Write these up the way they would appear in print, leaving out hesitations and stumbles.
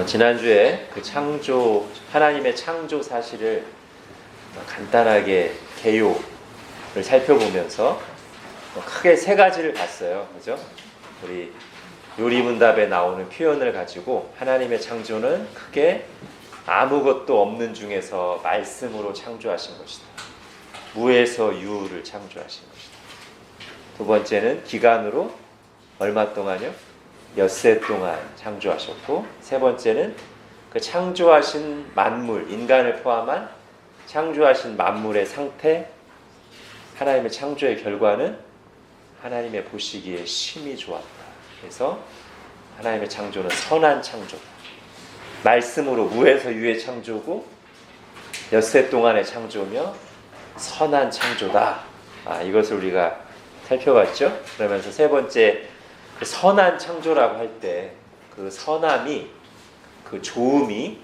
지난주에 그 창조, 하나님의 창조 사실을 간단하게 개요를 살펴보면서 크게 세 가지를 봤어요. 그죠? 우리 요리문답에 나오는 표현을 가지고 하나님의 창조는 크게 아무것도 없는 중에서 말씀으로 창조하신 것이다. 무에서 유를 창조하신 것이다. 두 번째는 기간으로 얼마 동안요? 엿새 동안 창조하셨고, 세 번째는 그 창조하신 만물, 인간을 포함한 창조하신 만물의 상태, 하나님의 창조의 결과는 하나님의 보시기에 심히 좋았다. 그래서 하나님의 창조는 선한 창조다. 말씀으로 무에서 유의 창조고 엿새 동안의 창조며 선한 창조다. 이것을 우리가 살펴봤죠. 그러면서 세 번째, 그 선한 창조라고 할 때 그 선함이, 그 좋음이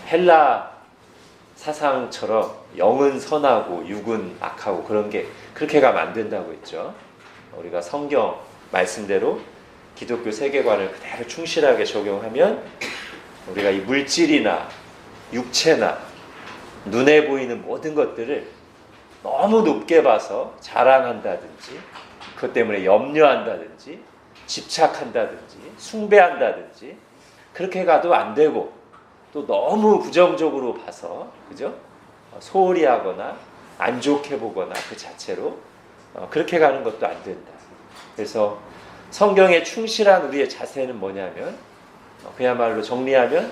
헬라 사상처럼 영은 선하고 육은 악하고 그런 게 그렇게 가면 안 된다고 했죠. 우리가 성경 말씀대로 기독교 세계관을 그대로 충실하게 적용하면 우리가 이 물질이나 육체나 눈에 보이는 모든 것들을 너무 높게 봐서 자랑한다든지, 그것 때문에 염려한다든지, 집착한다든지, 숭배한다든지, 그렇게 가도 안 되고, 또 너무 부정적으로 봐서, 그죠? 소홀히 하거나 안 좋게 보거나 그 자체로 그렇게 가는 것도 안 된다. 그래서 성경에 충실한 우리의 자세는 뭐냐면, 그야말로 정리하면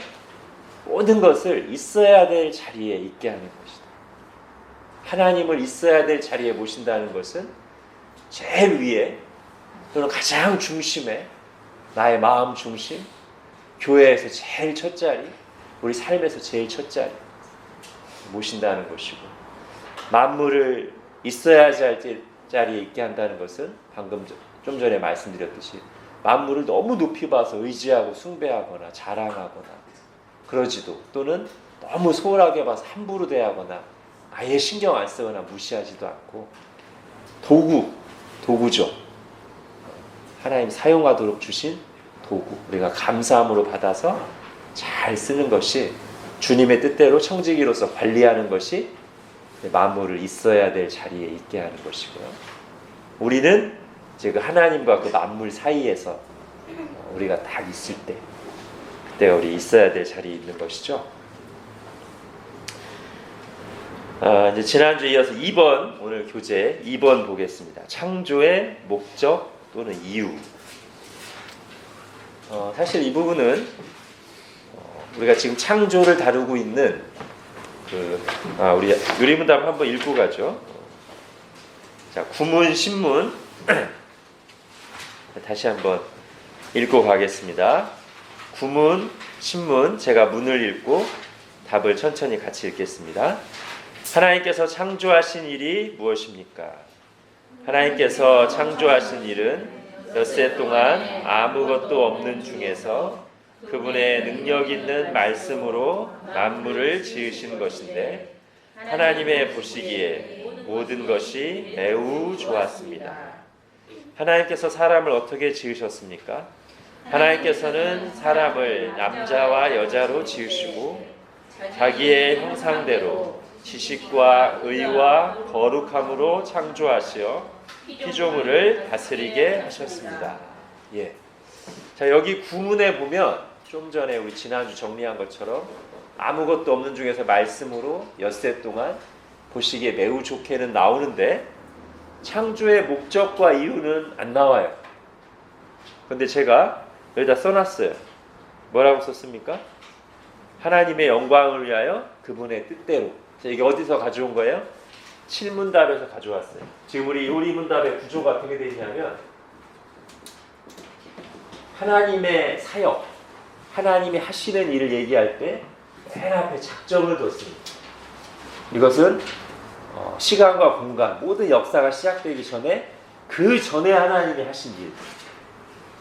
모든 것을 있어야 될 자리에 있게 하는 것이다. 하나님을 있어야 될 자리에 모신다는 것은 제일 위에, 또는 가장 중심에, 나의 마음 중심, 교회에서 제일 첫 자리, 우리 삶에서 제일 첫 자리 모신다는 것이고, 만물을 있어야 할 자리에 있게 한다는 것은 방금 좀 전에 말씀드렸듯이 만물을 너무 높이 봐서 의지하고 숭배하거나 자랑하거나 그러지도, 또는 너무 소홀하게 봐서 함부로 대하거나 아예 신경 안 쓰거나 무시하지도 않고, 도구죠. 하나님 사용하도록 주신 도구, 우리가 감사함으로 받아서 잘 쓰는 것이, 주님의 뜻대로 청지기로서 관리하는 것이 만물을 있어야 될 자리에 있게 하는 것이고요. 우리는 이제 그 하나님과 그 만물 사이에서 우리가 딱 있을 때, 그때가 우리 있어야 될 자리에 있는 것이죠. 이제 지난주에 이어서 2번, 오늘 교재 2번 보겠습니다. 창조의 목적 또는 이유. 사실 이 부분은 우리가 지금 창조를 다루고 있는 우리 요리문답 한번 읽고 가죠. 자, 구문 신문 다시 한번 읽고 가겠습니다. 구문 신문, 제가 문을 읽고 답을 천천히 같이 읽겠습니다. 하나님께서 창조하신 일이 무엇입니까? 하나님께서 창조하신 일은 엿새 동안 아무것도 없는 중에서 그분의 능력 있는 말씀으로 만물을 지으신 것인데, 하나님의 보시기에 모든 것이 매우 좋았습니다. 하나님께서 사람을 어떻게 지으셨습니까? 하나님께서는 사람을 남자와 여자로 지으시고 자기의 형상대로 지식과 의와 거룩함으로 창조하시어 피조물을 다스리게 하셨습니다. 예. 자, 여기 구문에 보면 좀 전에 우리 지난주 정리한 것처럼 아무것도 없는 중에서 말씀으로 엿새 동안 보시기에 매우 좋게는 나오는데, 창조의 목적과 이유는 안 나와요. 그런데 제가 여기다 써놨어요. 뭐라고 썼습니까? 하나님의 영광을 위하여 그분의 뜻대로. 자, 이게 어디서 가져온 거예요? 7문답에서 가져왔어요. 지금 우리 요리문답의 구조가 어떻게 되어 있냐면, 하나님의 사역, 하나님이 하시는 일을 얘기할 때 맨 앞에 작정을 뒀습니다. 이것은 시간과 공간, 모든 역사가 시작되기 전에, 그 전에 하나님이 하신 일.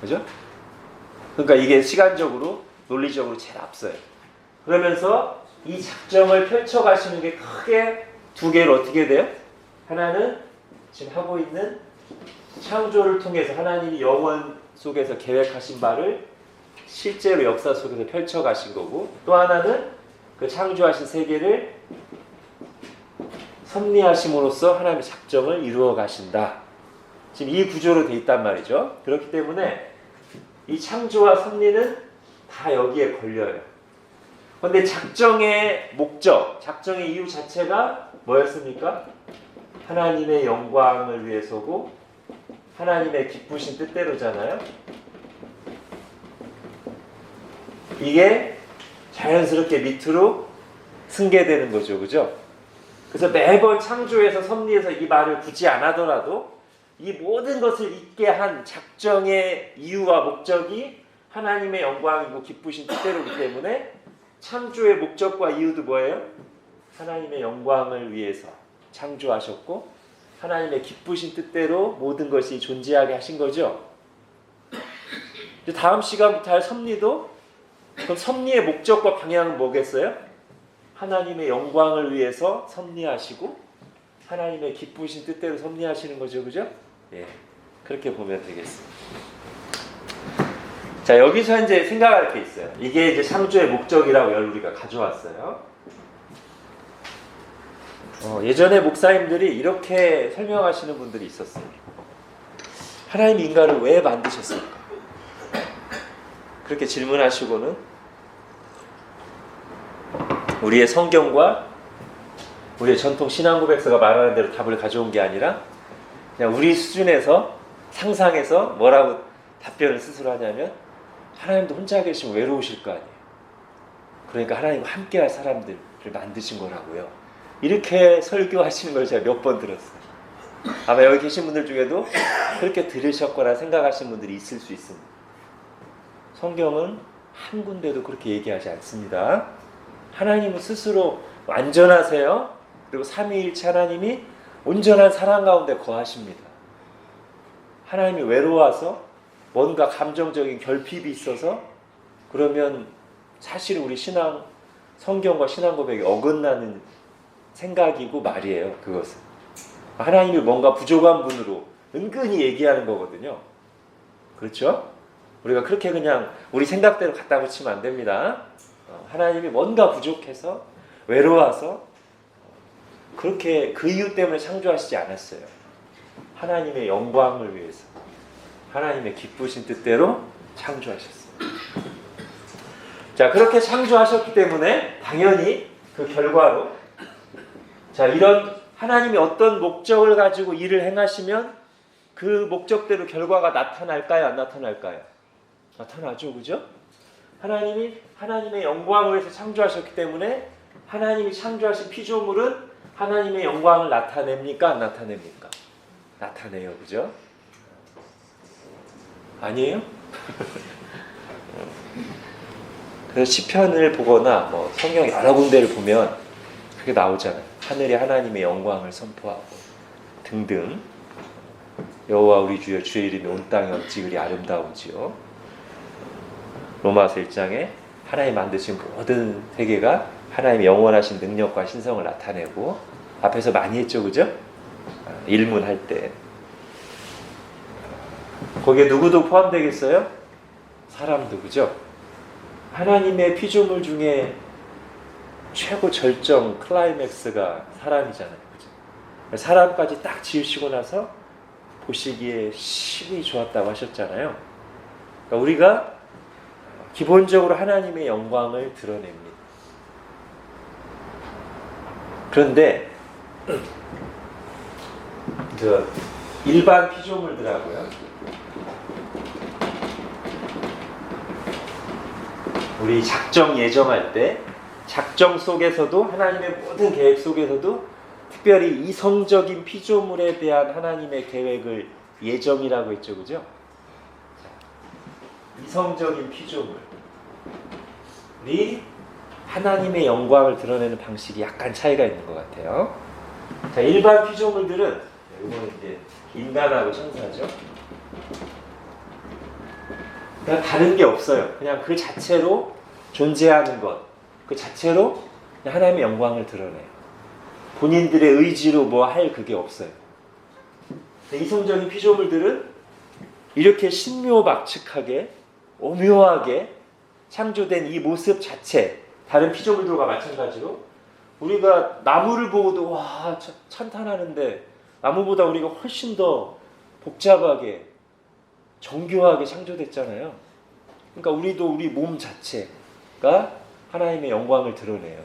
그죠? 그러니까 이게 시간적으로, 논리적으로 제일 앞서요. 그러면서 이 작정을 펼쳐가시는 게 크게 두 개로 어떻게 돼요? 하나는 지금 하고 있는 창조를 통해서 하나님이 영원 속에서 계획하신 바를 실제로 역사 속에서 펼쳐가신 거고, 또 하나는 그 창조하신 세계를 섭리하심으로써 하나님의 작정을 이루어 가신다. 지금 이 구조로 돼 있단 말이죠. 그렇기 때문에 이 창조와 섭리는 다 여기에 걸려요. 그런데 작정의 목적, 작정의 이유 자체가 뭐였습니까? 하나님의 영광을 위해서고 하나님의 기쁘신 뜻대로잖아요. 이게 자연스럽게 밑으로 승계되는 거죠. 그죠? 그래서 매번 창조에서 섭리에서 이 말을 굳이 안 하더라도 이 모든 것을 있게 한 작정의 이유와 목적이 하나님의 영광이고 기쁘신 뜻대로이기 때문에 창조의 목적과 이유도 뭐예요? 하나님의 영광을 위해서 창조하셨고 하나님의 기쁘신 뜻대로 모든 것이 존재하게 하신 거죠. 다음 시간부터 할 섭리도 그럼 섭리의 목적과 방향은 뭐겠어요? 하나님의 영광을 위해서 섭리하시고 하나님의 기쁘신 뜻대로 섭리하시는 거죠. 그죠? 예, 그렇게 보면 되겠습니다. 자, 여기서 이제 생각할 게 있어요. 이게 이제 창조의 목적이라고 우리가 가져왔어요. 예전에 목사님들이 이렇게 설명하시는 분들이 있었어요. 하나님이 인간을 왜 만드셨을까? 그렇게 질문하시고는 우리의 성경과 우리의 전통 신앙고백서가 말하는 대로 답을 가져온 게 아니라 그냥 우리 수준에서 상상해서 뭐라고 답변을 스스로 하냐면 하나님도 혼자 계시면 외로우실 거 아니에요. 그러니까 하나님과 함께할 사람들을 만드신 거라고요. 이렇게 설교하시는 걸 제가 몇 번 들었어요. 아마 여기 계신 분들 중에도 그렇게 들으셨거나 생각하시는 분들이 있을 수 있습니다. 성경은 한 군데도 그렇게 얘기하지 않습니다. 하나님은 스스로 완전하세요. 그리고 삼위일체 하나님이 온전한 사랑 가운데 거하십니다. 하나님이 외로워서 뭔가 감정적인 결핍이 있어서 그러면 사실 우리 신앙, 성경과 신앙 고백이 어긋나는 생각이고 말이에요. 그것은 하나님이 뭔가 부족한 분으로 은근히 얘기하는 거거든요. 그렇죠? 우리가 그렇게 그냥 우리 생각대로 갖다 붙이면 안 됩니다. 하나님이 뭔가 부족해서 외로워서 그렇게 그 이유 때문에 창조하시지 않았어요. 하나님의 영광을 위해서 하나님의 기쁘신 뜻대로 창조하셨어요. 자, 그렇게 창조하셨기 때문에 당연히 그 결과로 자, 이런 하나님이 어떤 목적을 가지고 일을 행하시면 그 목적대로 결과가 나타날까요? 안 나타날까요? 나타나죠. 그죠? 하나님이 하나님의 영광을 위해서 창조하셨기 때문에 하나님이 창조하신 피조물은 하나님의 영광을 나타냅니까? 안 나타냅니까? 나타내요. 그죠? 아니에요? 그래서 시편을 보거나 뭐 성경 여러 군데를 보면 그게 나오잖아요. 하늘이 하나님의 영광을 선포하고 등등. 여호와 우리 주여 주의 이름이 온 땅에 어찌 그리 아름다운지요. 로마서 1장에 하나님 만드신 모든 세계가 하나님의 영원하신 능력과 신성을 나타내고 앞에서 많이 했죠. 그죠? 일문할 때 거기에 누구도 포함되겠어요? 사람도. 그죠? 하나님의 피조물 중에 최고 절정 클라이맥스가 사람이잖아요. 그죠? 사람까지 딱 지으시고 나서 보시기에 심히 좋았다고 하셨잖아요. 그러니까 우리가 기본적으로 하나님의 영광을 드러냅니다. 그런데 일반 피조물들하고요, 우리 작정 예정할 때 작정 속에서도 하나님의 모든 계획 속에서도 특별히 이성적인 피조물에 대한 하나님의 계획을 예정이라고 했죠. 그죠? 이성적인 피조물이 하나님의 영광을 드러내는 방식이 약간 차이가 있는 것 같아요. 자, 일반 피조물들은 이거는 이제 인간하고 천사죠. 그냥 다른 게 없어요. 그냥 그 자체로 존재하는 것, 그 자체로 하나님의 영광을 드러내요. 본인들의 의지로 뭐 할 그게 없어요. 이성적인 피조물들은 이렇게 신묘박측하게 오묘하게 창조된 이 모습 자체, 다른 피조물들과 마찬가지로 우리가 나무를 보고도 와 찬탄하는데 나무보다 우리가 훨씬 더 복잡하게 정교하게 창조됐잖아요. 그러니까 우리도 우리 몸 자체가 하나님의 영광을 드러내요.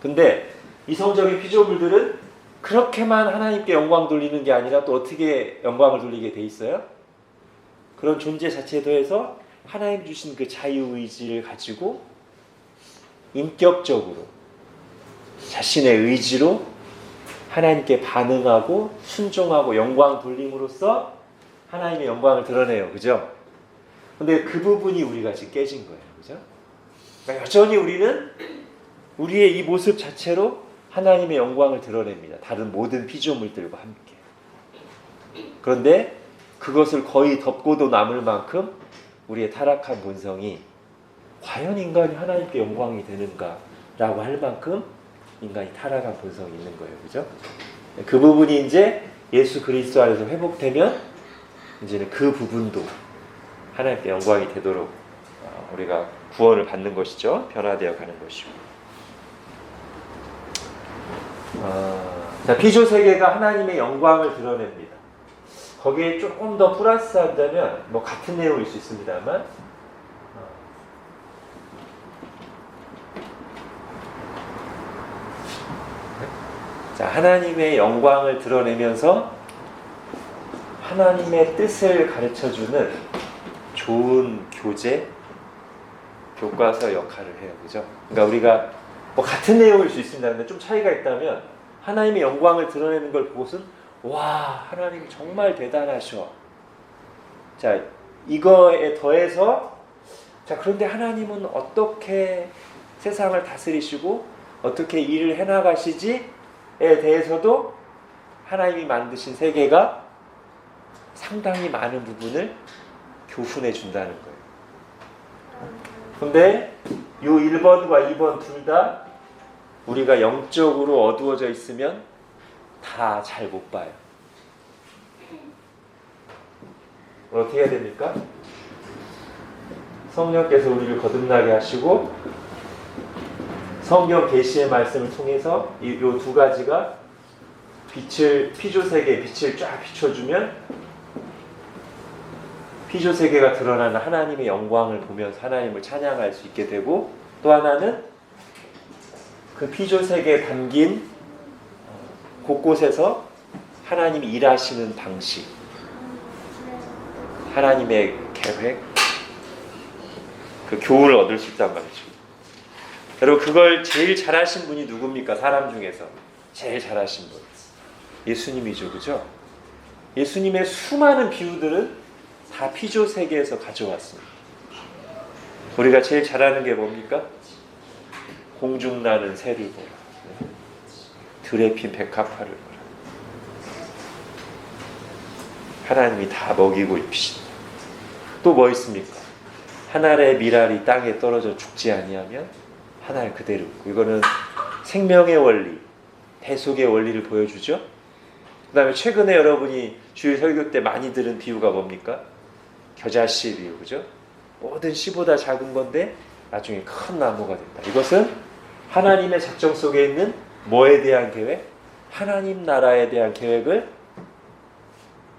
근데 이성적인 피조물들은 그렇게만 하나님께 영광 돌리는 게 아니라 또 어떻게 영광을 돌리게 돼 있어요? 그런 존재 자체에 더해서 하나님 주신 그 자유의지를 가지고 인격적으로 자신의 의지로 하나님께 반응하고 순종하고 영광 돌림으로써 하나님의 영광을 드러내요. 그죠? 근데 그 부분이 우리가 지금 깨진 거예요. 그죠? 그러니까 여전히 우리는 우리의 이 모습 자체로 하나님의 영광을 드러냅니다. 다른 모든 피조물들과 함께. 그런데 그것을 거의 덮고도 남을 만큼 우리의 타락한 본성이 과연 인간이 하나님께 영광이 되는가라고 할 만큼 인간이 타락한 본성이 있는 거예요. 그죠? 그 부분이 이제 예수 그리스도 안에서 회복되면 이제는 그 부분도 하나님께 영광이 되도록 우리가 구원을 받는 것이죠. 변화되어 가는 것이고. 자, 피조 세계가 하나님의 영광을 드러냅니다. 거기에 조금 더 플러스한다면 뭐 같은 내용일 수 있습니다만 자, 하나님의 영광을 드러내면서 하나님의 뜻을 가르쳐주는 좋은 교재, 교과서 역할을 해요. 그죠? 그러니까 우리가 뭐 같은 내용일 수 있습니다. 근데 좀 차이가 있다면 하나님의 영광을 드러내는 걸 보고선 와, 하나님 정말 대단하셔. 자, 이거에 더해서 자, 그런데 하나님은 어떻게 세상을 다스리시고 어떻게 일을 해나가시지에 대해서도 하나님이 만드신 세계가 상당히 많은 부분을 교훈해 준다는 거예요. 근데 이 1번과 2번 둘 다 우리가 영적으로 어두워져 있으면 다 잘 못 봐요. 어떻게 해야 됩니까? 성령께서 우리를 거듭나게 하시고 성경 계시의 말씀을 통해서 이 두 가지가 피조세계에 빛을 쫙 비춰주면 피조세계가 드러나는 하나님의 영광을 보면서 하나님을 찬양할 수 있게 되고, 또 하나는 그 피조세계에 담긴 곳곳에서 하나님이 일하시는 방식, 하나님의 계획, 그 교훈을 얻을 수 있단 말이죠. 여러분, 그걸 제일 잘하신 분이 누굽니까? 사람 중에서 제일 잘하신 분 예수님이죠. 그죠? 예수님의 수많은 비유들은 다 피조 세계에서 가져왔습니다. 우리가 제일 잘하는 게 뭡니까? 공중 나는 새를 보라, 들에 핀 백합화를 보라. 하나님이 다 먹이고 입히신다. 또 뭐 있습니까? 하늘의 밀알이 땅에 떨어져 죽지 아니하면 하늘 그대로 있고. 이거는 생명의 원리, 대속의 원리를 보여주죠. 그 다음에 최근에 여러분이 주일 설교 때 많이 들은 비유가 뭡니까? 겨자씨 비유, 그죠? 모든 씨보다 작은 건데 나중에 큰 나무가 된다. 이것은 하나님의 작정 속에 있는 뭐에 대한 계획? 하나님 나라에 대한 계획을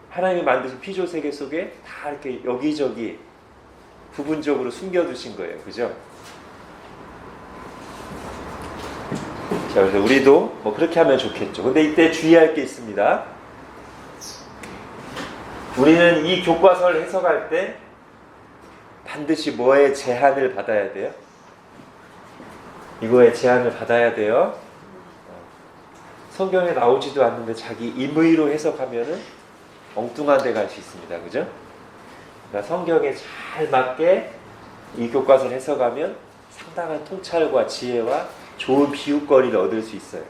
하나님이 만드신 피조 세계 속에 다 이렇게 여기저기 부분적으로 숨겨두신 거예요. 그죠? 자, 그래서 우리도 뭐 그렇게 하면 좋겠죠. 근데 이때 주의할 게 있습니다. 우리는 이 교과서를 해석할 때 반드시 뭐에 제한을 받아야 돼요? 이거에 제한을 받아야 돼요. 성경에 나오지도 않는데 자기 임의로 해석하면은 엉뚱한 데 갈 수 있습니다. 그죠? 그러니까 성경에 잘 맞게 이 교과서를 해석하면 상당한 통찰과 지혜와 좋은 비유거리를 얻을 수 있어요.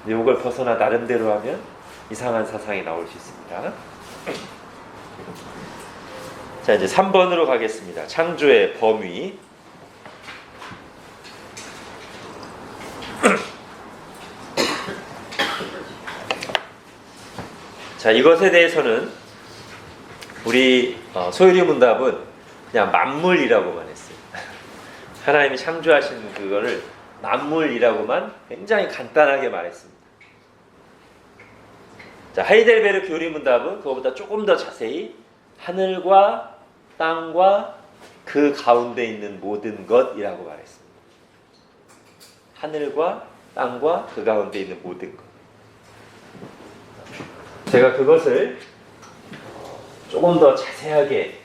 근데 이걸 벗어나 나름대로 하면 이상한 사상이 나올 수 있습니다. 자, 이제 3번으로 가겠습니다. 창조의 범위. 자, 이것에 대해서는 우리 소유리 문답은 그냥 만물이라고만 했어요. 하나님이 창조하신 그거를 만물이라고만 굉장히 간단하게 말했습니다. 자, 하이델베르크 요리문답은 그거보다 조금 더 자세히 하늘과 땅과 그 가운데 있는 모든 것이라고 말했습니다. 하늘과 땅과 그 가운데 있는 모든 것. 제가 그것을 조금 더 자세하게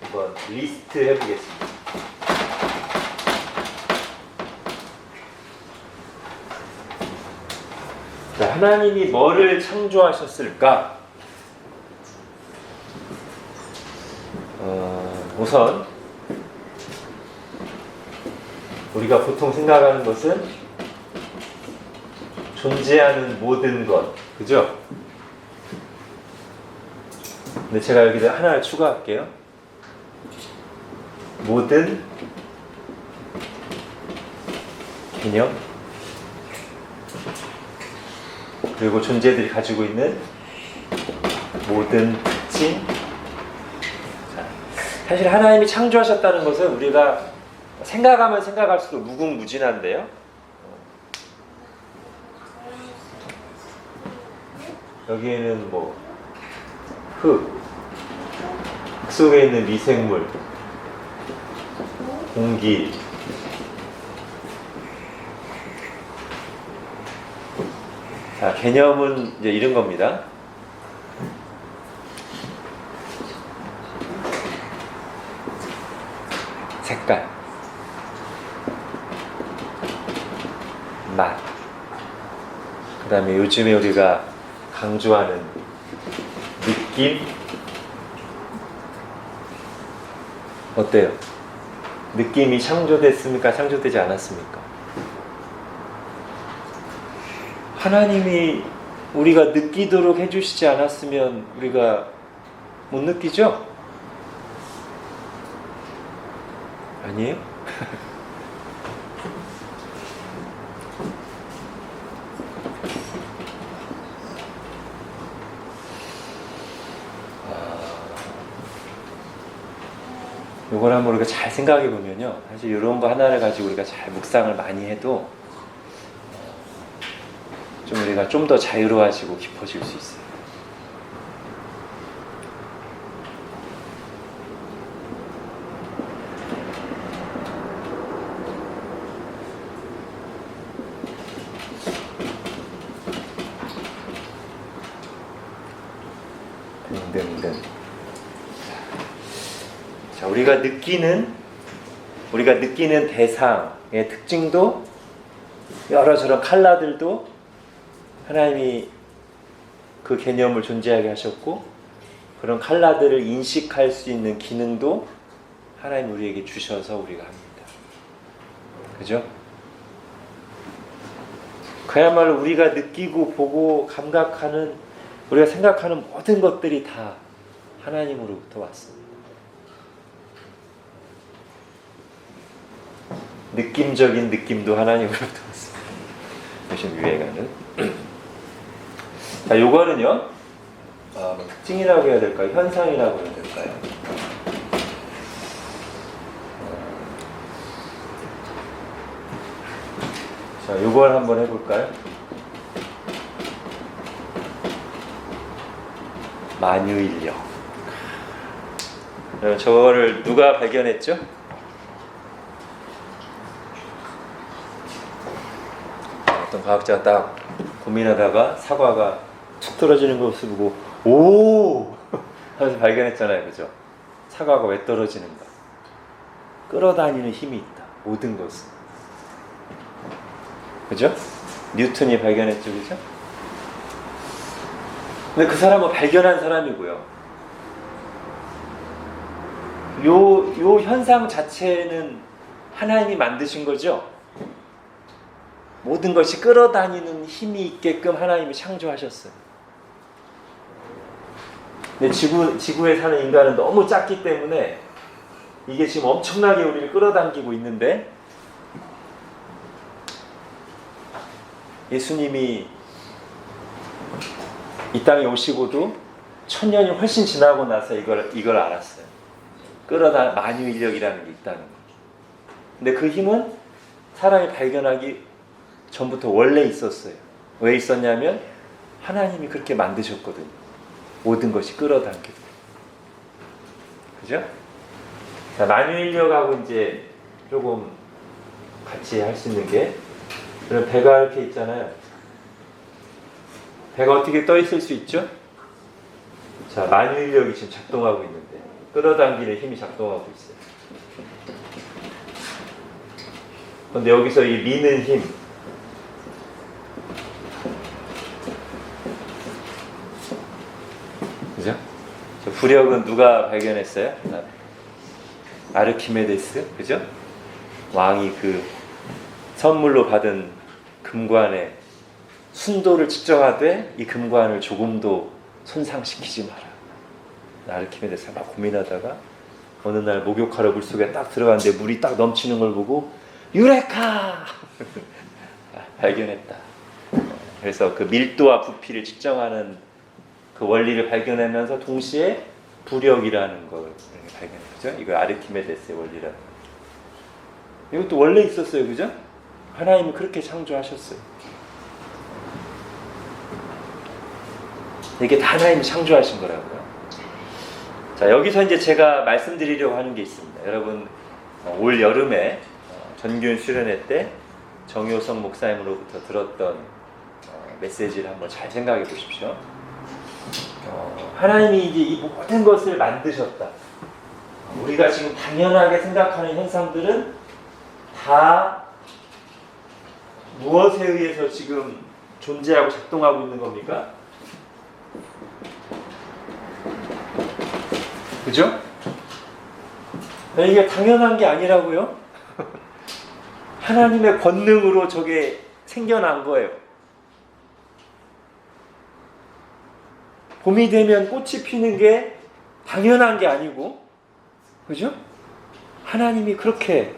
한번 리스트 해보겠습니다. 자, 하나님이 뭐를 창조하셨을까? 우선 우리가 보통 생각하는 것은 존재하는 모든 것, 그죠? 근데 제가 여기다 하나를 추가할게요. 모든 개념, 그리고 존재들이 가지고 있는 모든 특징. 사실 하나님이 창조하셨다는 것은 우리가 생각하면 생각할수록 무궁무진한데요. 여기에는 뭐 흙 속에 있는 미생물, 공기, 자, 개념은 이제 이런 겁니다. 색깔, 맛, 그 다음에 요즘에 우리가 강조하는 느낌. 어때요? 느낌이 창조됐습니까? 창조되지 않았습니까? 하나님이 우리가 느끼도록 해주시지 않았으면 우리가 못 느끼죠? 아니에요? 이걸 한번 우리가 잘 생각해 보면요, 사실 이런 거 하나를 가지고 우리가 잘 묵상을 많이 해도 좀 우리가 좀 더 자유로워지고 깊어질 수 있어요. 등등등. 자, 우리가 느끼는 대상의 특징도 여러 저런 컬러들도 하나님이 그 개념을 존재하게 하셨고, 그런 컬러들을 인식할 수 있는 기능도 하나님 우리에게 주셔서 우리가 합니다. 그죠? 그야말로 우리가 느끼고 보고 감각하는, 우리가 생각하는 모든 것들이 다 하나님으로부터 왔습니다. 느낌적인 느낌도 하나님으로부터 왔습니다. 요즘 유행하는. 자, 요거는요, 특징이라고 해야 될까요? 현상이라고 해야 될까요? 자, 요걸 한번 해볼까요? 만유인력. 저거를 누가 발견했죠? 어떤 과학자가 딱 고민하다가 사과가 툭 떨어지는 것을 보고 오! 하면서 발견했잖아요. 그죠? 사과가 왜 떨어지는가? 끌어다니는 힘이 있다. 모든 것은. 그죠? 뉴턴이 발견했죠. 그죠? 근데 그 사람은 발견한 사람이고요. 요 현상 자체는 하나님이 만드신 거죠? 모든 것이 끌어다니는 힘이 있게끔 하나님이 창조하셨어요. 근데 지구에 사는 인간은 너무 작기 때문에 이게 지금 엄청나게 우리를 끌어당기고 있는데, 예수님이 이 땅에 오시고도 1000년이 훨씬 지나고 나서 이걸 알았어요. 끌어다 만유인력이라는 게 있다는 거예요. 근데 그 힘은 사람이 발견하기 전부터 원래 있었어요. 왜 있었냐면 하나님이 그렇게 만드셨거든요. 모든 것이 끌어당기게. 그죠? 자, 만유인력하고 이제 조금 같이 할 수 있는 게, 그럼 배가 이렇게 있잖아요. 배가 어떻게 떠 있을 수 있죠? 자, 만유인력이 지금 작동하고 있는데 끌어당기는 힘이 작동하고 있어요. 그런데 여기서 이 미는 힘, 그죠? 저 부력은 누가 발견했어요? 아르키메데스, 그죠? 왕이 그 선물로 받은 금관에 순도를 측정하되 이 금관을 조금도 손상시키지 마라. 아르키메데스가 막 고민하다가 어느 날 목욕하러 물속에 딱 들어갔는데 물이 딱 넘치는 걸 보고 유레카! 발견했다. 그래서 그 밀도와 부피를 측정하는 그 원리를 발견하면서 동시에 부력이라는 걸 발견했죠. 이거 아르키메데스의 원리라는. 이것도 원래 있었어요, 그죠? 하나님이 그렇게 창조하셨어요. 이게 다 하나님이 창조하신 거라고요. 자, 여기서 이제 제가 말씀드리려고 하는 게 있습니다. 여러분, 올 여름에 전교인 수련회 때 정효성 목사님으로부터 들었던 메시지를 한번 잘 생각해 보십시오. 하나님이 이제 이 모든 것을 만드셨다. 우리가 지금 당연하게 생각하는 현상들은 다 무엇에 의해서 지금 존재하고 작동하고 있는 겁니까? 그죠? 이게 당연한 게 아니라고요? 하나님의 권능으로 저게 생겨난 거예요. 봄이 되면 꽃이 피는 게 당연한 게 아니고, 그죠? 하나님이 그렇게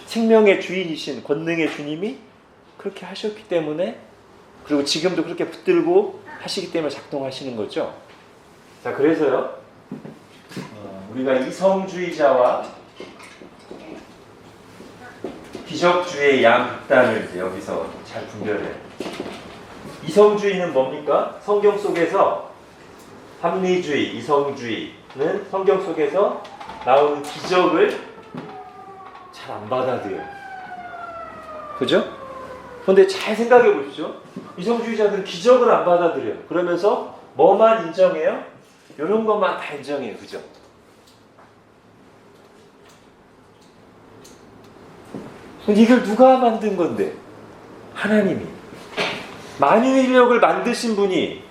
생명의 주인이신 권능의 주님이 그렇게 하셨기 때문에, 그리고 지금도 그렇게 붙들고 하시기 때문에 작동하시는 거죠. 자, 그래서요, 우리가 이성주의자와 기적주의의 양극단을 이제 여기서 잘 분별해요. 이성주의는 뭡니까? 성경 속에서 합리주의, 이성주의는 성경 속에서 나오는 기적을 잘 안 받아들여요. 그죠? 그런데 잘 생각해 보시죠. 이성주의자들은 기적을 안 받아들여요. 그러면서 뭐만 인정해요? 이런 것만 다 인정해요. 그죠? 이걸 누가 만든 건데? 하나님이. 만유인력을 만드신 분이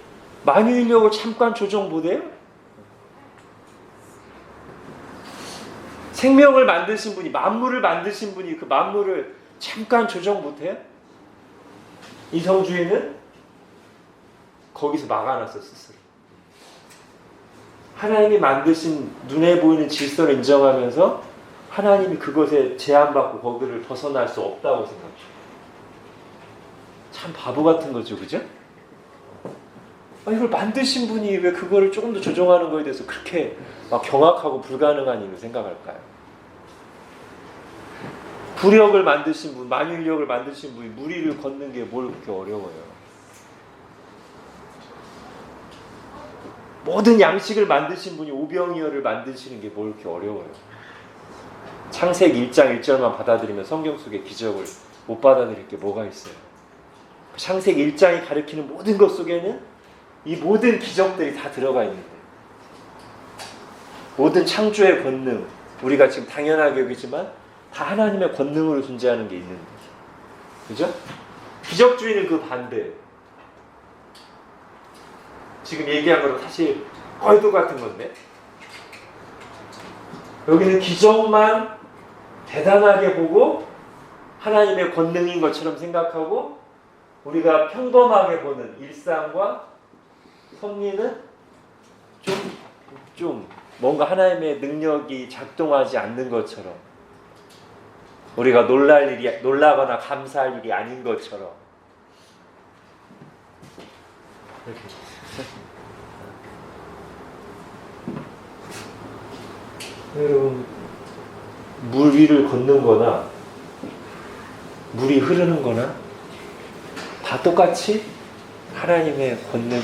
만유인력을 잠깐 조정 못해요? 생명을 만드신 분이, 만물을 만드신 분이 그 만물을 잠깐 조정 못해요? 이성주의는 거기서 막아놨어, 스스로. 하나님이 만드신 눈에 보이는 질서를 인정하면서 하나님이 그것에 제한받고 거기를 벗어날 수 없다고 생각해요. 참 바보 같은 거죠, 그죠? 이걸 만드신 분이 왜 그거를 조금 더 조정하는 거에 대해서 그렇게 막 경악하고 불가능한 일로 생각할까요? 부력을 만드신 분, 만유인력을 만드신 분이 무리를 걷는 게 뭘 그렇게 어려워요? 모든 양식을 만드신 분이 오병이어를 만드시는 게 뭘 그렇게 어려워요? 창세기 1장 1절만 받아들이면 성경 속의 기적을 못 받아들일 게 뭐가 있어요? 창세기 1장이 가리키는 모든 것 속에는 이 모든 기적들이 다 들어가 있는데, 모든 창조의 권능, 우리가 지금 당연하게 여기지만 다 하나님의 권능으로 존재하는 게 있는데, 그죠? 기적주의는 그 반대예요. 지금 얘기한 거랑 사실 거의 똑같은 건데, 여기는 기적만 대단하게 보고 하나님의 권능인 것처럼 생각하고, 우리가 평범하게 보는 일상과 섭리는 좀 뭔가 하나님의 능력이 작동하지 않는 것처럼, 우리가 놀라거나 감사할 일이 아닌 것처럼 이렇게. 여러분, 물 위를 걷는 거나 물이 흐르는 거나 다 똑같이 하나님의 권능을,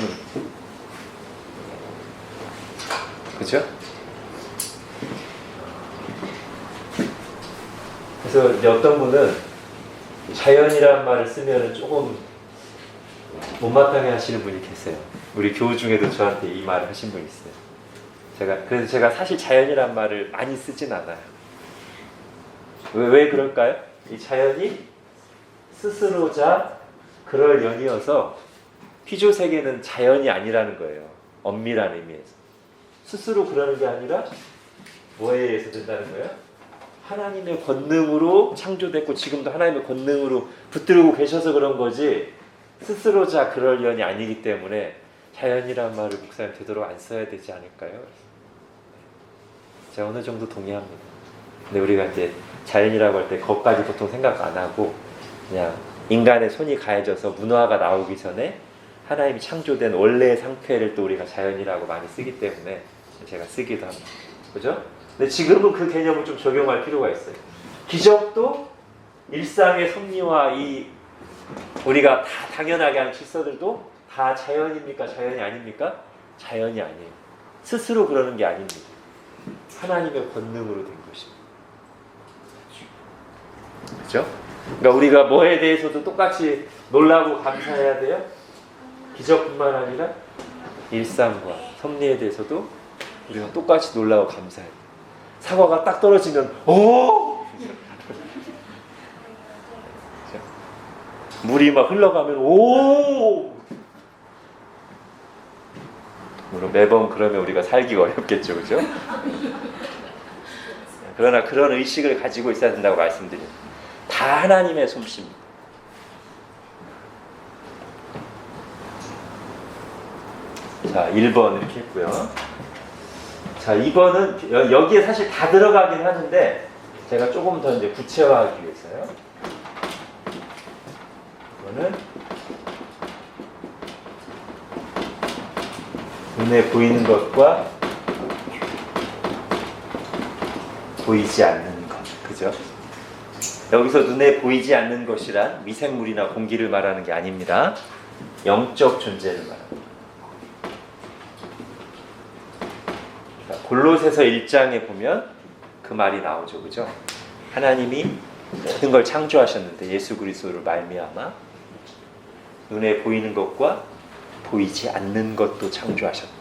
그죠? 그래서 이제 어떤 분은 자연이라는 말을 쓰면 조금 못마땅해 하시는 분이 계세요. 우리 교우 중에도 저한테 이 말을 하신 분이 있어요. 그래서 제가 사실 자연이란 말을 많이 쓰진 않아요. 왜 그럴까요? 이 자연이 스스로자 그럴 연이어서 피조 세계는 자연이 아니라는 거예요. 엄밀한 의미에서. 스스로 그러는 게 아니라 뭐에 의해서 된다는 거예요? 하나님의 권능으로 창조됐고 지금도 하나님의 권능으로 붙들고 계셔서 그런 거지 스스로자 그럴 연이 아니기 때문에 자연이란 말을 목사님 되도록 안 써야 되지 않을까요? 제가 어느 정도 동의합니다. 근데 우리가 이제 자연이라고 할 때 그것까지 보통 생각 안 하고 그냥 인간의 손이 가해져서 문화가 나오기 전에 하나님이 창조된 원래의 상태를 또 우리가 자연이라고 많이 쓰기 때문에 제가 쓰기도 합니다. 그죠? 근데 지금은 그 개념을 좀 적용할 필요가 있어요. 기적도 일상의 섭리와 이 우리가 다 당연하게 하는 질서들도 다 자연입니까? 자연이 아닙니까? 자연이 아니에요. 스스로 그러는 게 아닙니다. 하나님의 권능으로 된 것입니다. 그죠? 그러니까 우리가 뭐에 대해서도 똑같이 놀라고 감사해야 돼요? 기적뿐만 아니라 일상과 섭리에 대해서도 우리가 똑같이 놀라고 감사해요. 사과가 딱 떨어지면 오! 물이 막 흘러가면 오! 물론 매번 그러면 우리가 살기가 어렵겠죠, 그죠? 그러나 그런 의식을 가지고 있어야 된다고 말씀드립니다. 다 하나님의 솜씨입니다. 자, 1번 이렇게 했고요. 자, 2번은 여기에 사실 다 들어가긴 하는데 제가 조금 더 이제 구체화하기 위해서요. 이거는 눈에 보이는 것과 보이지 않는 것, 그죠? 여기서 눈에 보이지 않는 것이란 미생물이나 공기를 말하는 게 아닙니다. 영적 존재를 말합니다. 골로새서 1장에 보면 그 말이 나오죠, 그죠? 하나님이 모든 걸 창조하셨는데 예수 그리스도를 말미암아 눈에 보이는 것과 보이지 않는 것도 창조하셨다.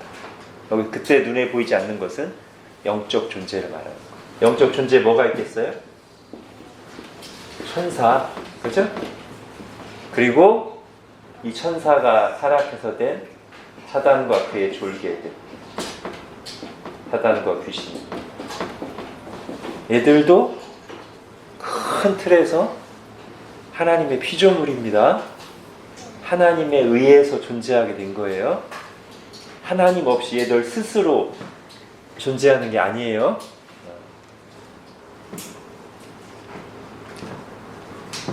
여기 그때 눈에 보이지 않는 것은 영적 존재를 말하는 거예요. 영적 존재 뭐가 있겠어요? 천사, 그죠? 그리고 이 천사가 타락해서 된 사단과 그의 졸개들, 사단과 귀신, 얘들도 큰 틀에서 하나님의 피조물입니다. 하나님에 의해서 존재하게 된 거예요. 하나님 없이 얘들 스스로 존재하는 게 아니에요.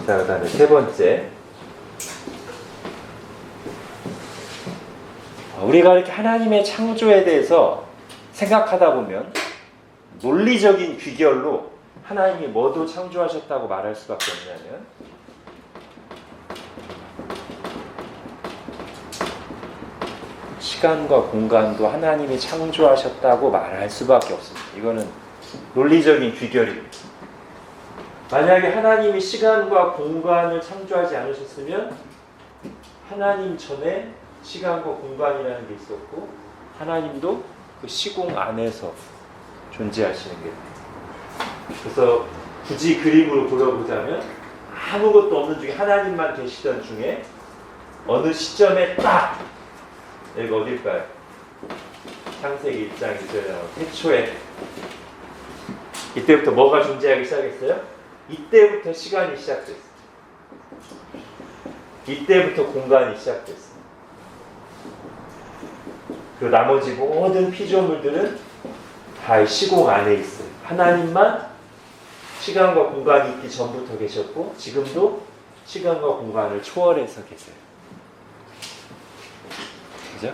자, 그 다음에 세 번째, 우리가 이렇게 하나님의 창조에 대해서 생각하다 보면 논리적인 귀결로 하나님이 뭐도 창조하셨다고 말할 수밖에 없냐면 시간과 공간도 하나님이 창조하셨다고 말할 수밖에 없습니다. 이거는 논리적인 귀결입니다. 만약에 하나님이 시간과 공간을 창조하지 않으셨으면 하나님 전에 시간과 공간이라는 게 있었고 하나님도 그 시공 안에서 존재하시는 게 그래서 굳이 그림으로 보여보자면 아무것도 없는 중에 하나님만 계시던 중에 어느 시점에 딱 여기가 어딜까요? 창세기 1장 2절에 나온 태초에 이때부터 뭐가 존재하기 시작했어요? 이때부터 시간이 시작됐어요. 이때부터 공간이 시작됐어요. 그리고 나머지 모든 피조물들은 다 시공 안에 있어요. 하나님만 시간과 공간이 있기 전부터 계셨고 지금도 시간과 공간을 초월해서 계세요. 그죠?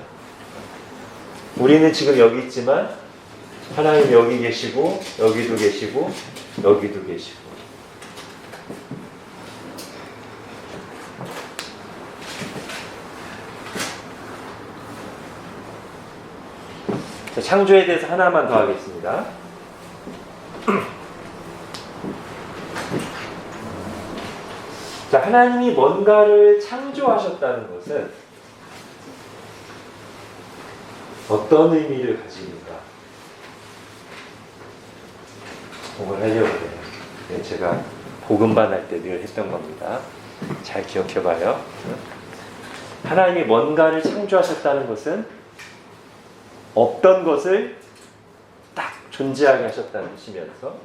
우리는 지금 여기 있지만 하나님 여기 계시고 여기도 계시고 여기도 계시고. 자, 창조에 대해서 하나만 더 하겠습니다. 자, 하나님이 뭔가를 창조하셨다는 것은 어떤 의미를 가집니까? 그걸 하려고 해요. 네, 제가 복음반 할 때 늘 했던 겁니다. 잘 기억해 봐요. 하나님이 뭔가를 창조하셨다는 것은 없던 것을 딱 존재하게 하셨다는 뜻이면서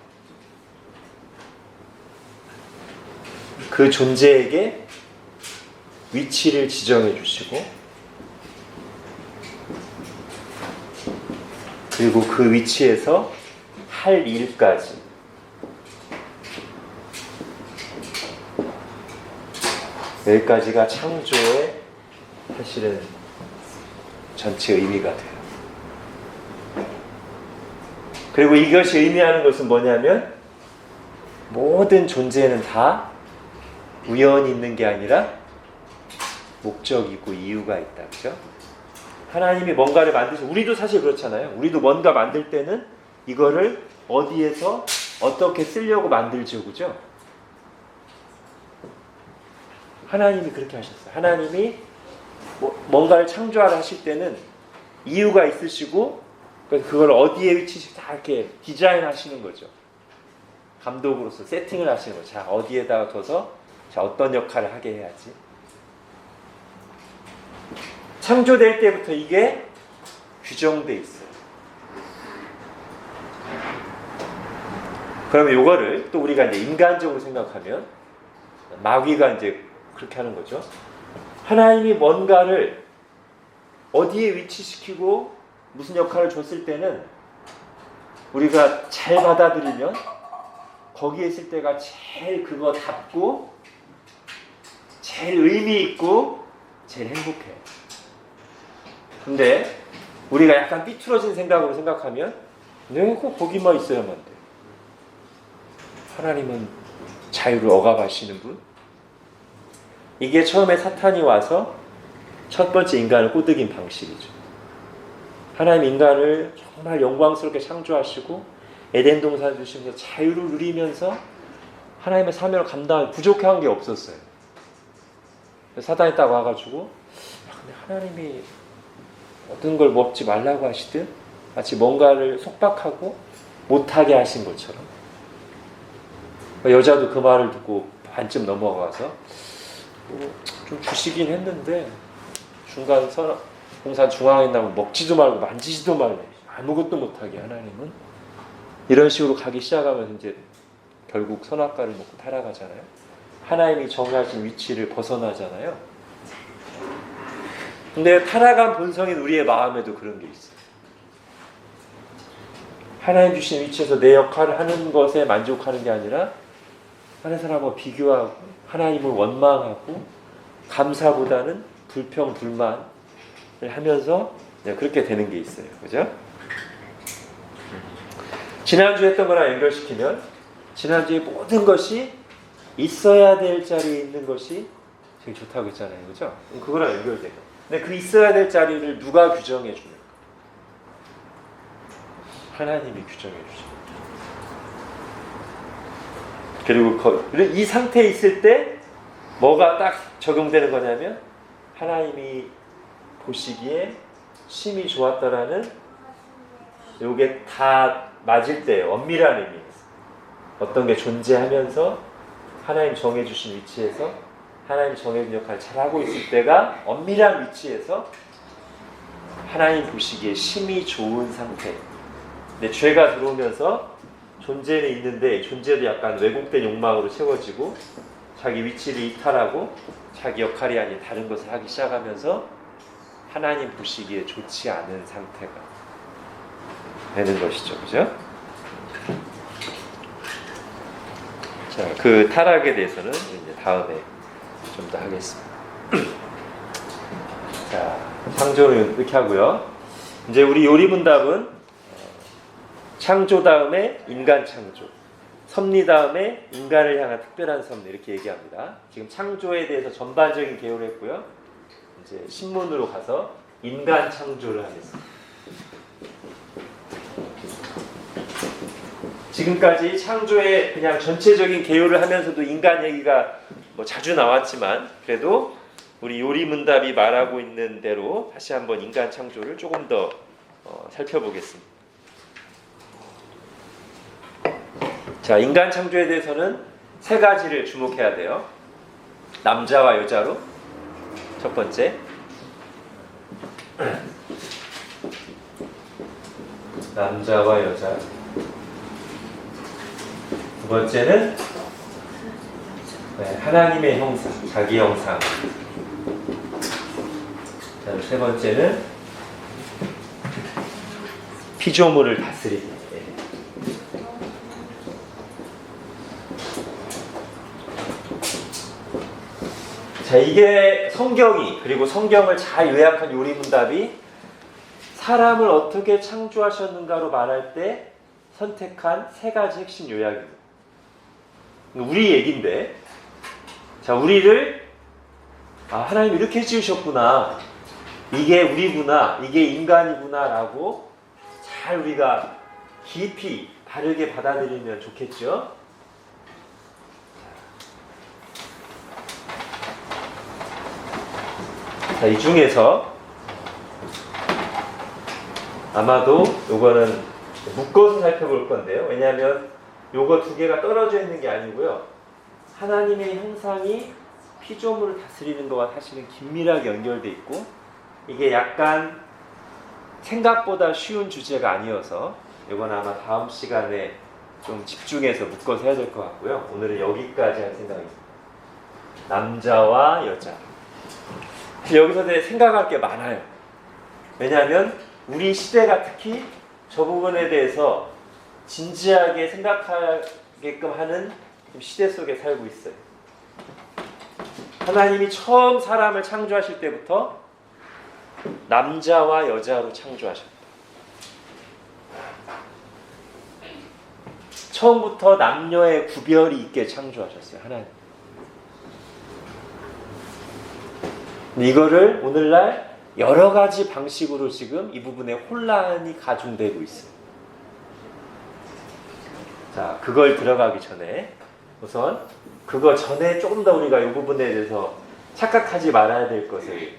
그 존재에게 위치를 지정해 주시고 그리고 그 위치에서 할 일까지 여기까지가 창조의 사실은 전체 의미가 돼요. 그리고 이것이 의미하는 것은 뭐냐면 모든 존재는 다 우연히 있는 게 아니라 목적이고 이유가 있다. 그죠? 하나님이 뭔가를 만드셔. 우리도 사실 그렇잖아요. 우리도 뭔가 만들 때는 이거를 어디에서 어떻게 쓰려고 만들죠. 그죠? 하나님이 그렇게 하셨어요. 하나님이 뭔가를 창조하라 하실 때는 이유가 있으시고 그걸 어디에 위치시 다 이렇게 디자인 하시는 거죠. 감독으로서 세팅을 하시는 거죠. 자, 어디에다가 둬서 자, 어떤 역할을 하게 해야지. 창조될 때부터 이게 규정돼 있어요. 그러면 이거를 또 우리가 이제 인간적으로 생각하면 마귀가 이제 그렇게 하는 거죠. 하나님이 뭔가를 어디에 위치시키고 무슨 역할을 줬을 때는 우리가 잘 받아들이면 거기에 있을 때가 제일 그거답고 제일 의미 있고 제일 행복해. 근데 우리가 약간 삐뚤어진 생각으로 생각하면 내가 꼭 거기만 있어야만 돼. 하나님은 자유를 억압하시는 분? 이게 처음에 사탄이 와서 첫 번째 인간을 꼬드긴 방식이죠. 하나님 인간을 정말 영광스럽게 창조하시고 에덴 동산 주시면서 자유를 누리면서 하나님의 사명을 감당하기 부족한 게 없었어요. 사탄이 딱 와가지고 근데 하나님이 어떤 걸 먹지 말라고 하시듯 마치 뭔가를 속박하고 못하게 하신 것처럼 여자도 그 말을 듣고 반쯤 넘어가서 좀 주시긴 했는데 중간 동산 중앙에 나면 먹지도 말고 만지지도 말고 아무것도 못하게 하나님은 이런 식으로 가기 시작하면 이제 결국 선악과를 먹고 타락하잖아요. 하나님이 정하신 위치를 벗어나잖아요. 근데 타락한 본성인 우리의 마음에도 그런 게 있어요. 하나님 주신 위치에서 내 역할을 하는 것에 만족하는 게 아니라 다른 사람과 비교하고 하나님을 원망하고 감사보다는 불평, 불만을 하면서 그렇게 되는 게 있어요. 그죠? 지난주에 했던 거랑 연결시키면 지난주에 모든 것이 있어야 될 자리에 있는 것이 되게 좋다고 했잖아요. 그죠? 그거랑 연결돼요. 근데 그 있어야 될 자리를 누가 규정해 줍니까? 하나님이 규정해 주죠. 그리고 이 상태에 있을 때 뭐가 딱 적용되는 거냐면 하나님이 보시기에 심히 좋았다라는 요게 다 맞을 때예요. 엄밀한 의미에서. 어떤 게 존재하면서 하나님 정해주신 위치에서 하나님 정해준 역할을 잘하고 있을 때가 엄밀한 위치에서 하나님 보시기에 심히 좋은 상태. 근데 죄가 들어오면서 존재는 있는데 존재도 약간 왜곡된 욕망으로 채워지고 자기 위치를 이탈하고 자기 역할이 아닌 다른 것을 하기 시작하면서 하나님 보시기에 좋지 않은 상태가 되는 것이죠. 그죠? 자, 그 타락에 대해서는 이제 다음에 좀 더 하겠습니다. 자, 창조는 이렇게 하고요. 이제 우리 요리문답은 창조 다음에 인간 창조, 섭리 다음에 인간을 향한 특별한 섭리 이렇게 얘기합니다. 지금 창조에 대해서 전반적인 개요를 했고요. 이제 신문으로 가서 인간 창조를 하겠습니다. 지금까지 창조의 그냥 전체적인 개요를 하면서도 인간 얘기가 뭐 자주 나왔지만 그래도 우리 요리문답이 말하고 있는 대로 다시 한번 인간 창조를 조금 더 살펴보겠습니다. 자, 인간 창조에 대해서는 세 가지를 주목해야 돼요. 남자와 여자로 첫 번째, 남자와 여자. 두 번째는 하나님의 형상, 자기 형상. 세 번째는 피조물을 다스리기. 자, 이게 성경이, 그리고 성경을 잘 요약한 요리문답이 사람을 어떻게 창조하셨는가로 말할 때 선택한 세 가지 핵심 요약입니다. 우리 얘기인데, 자, 우리를 하나님 이렇게 지으셨구나, 이게 우리구나, 이게 인간이구나 라고 잘 우리가 깊이 바르게 받아들이면 좋겠죠. 자, 이 중에서 아마도 요거는 묶어서 살펴볼 건데요. 왜냐하면 요거 두 개가 떨어져 있는 게 아니고요. 하나님의 형상이 피조물을 다스리는 것과 사실은 긴밀하게 연결돼 있고, 이게 약간 생각보다 쉬운 주제가 아니어서 이건 아마 다음 시간에 좀 집중해서 묶어서 해야 될 것 같고요. 오늘은 여기까지 할 생각입니다. 남자와 여자. 여기서 생각할 게 많아요. 왜냐하면 우리 시대가 특히 저 부분에 대해서 진지하게 생각하게끔 하는 시대 속에 살고 있어요. 하나님이 처음 사람을 창조하실 때부터 남자와 여자로 창조하셨다. 처음부터 남녀의 구별이 있게 창조하셨어요, 하나님. 이거를 오늘날 여러 가지 방식으로 지금 이 부분에 혼란이 가중되고 있어요. 자, 그걸 들어가기 전에 우선 그거 전에 조금 더 우리가 이 부분에 대해서 착각하지 말아야 될 것을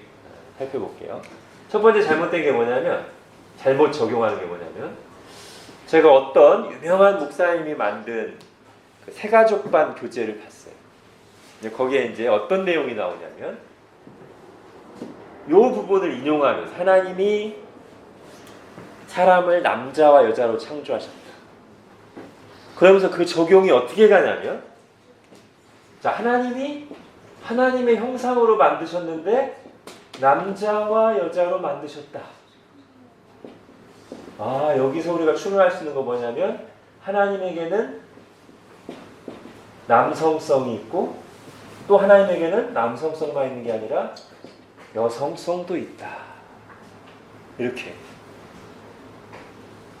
살펴볼게요. 첫 번째 잘못된 게 뭐냐면, 잘못 적용하는 게 뭐냐면, 제가 어떤 유명한 목사님이 만든 그 새가족반 교재를 봤어요. 거기에 이제 어떤 내용이 나오냐면, 요 부분을 인용하면서 하나님이 사람을 남자와 여자로 창조하셨다. 그러면서 그 적용이 어떻게 가냐면, 자, 하나님이 하나님의 형상으로 만드셨는데 남자와 여자로 만드셨다. 여기서 우리가 추론할 수 있는 거 뭐냐면, 하나님에게는 남성성이 있고 또 하나님에게는 남성성만 있는 게 아니라 여성성도 있다. 이렇게.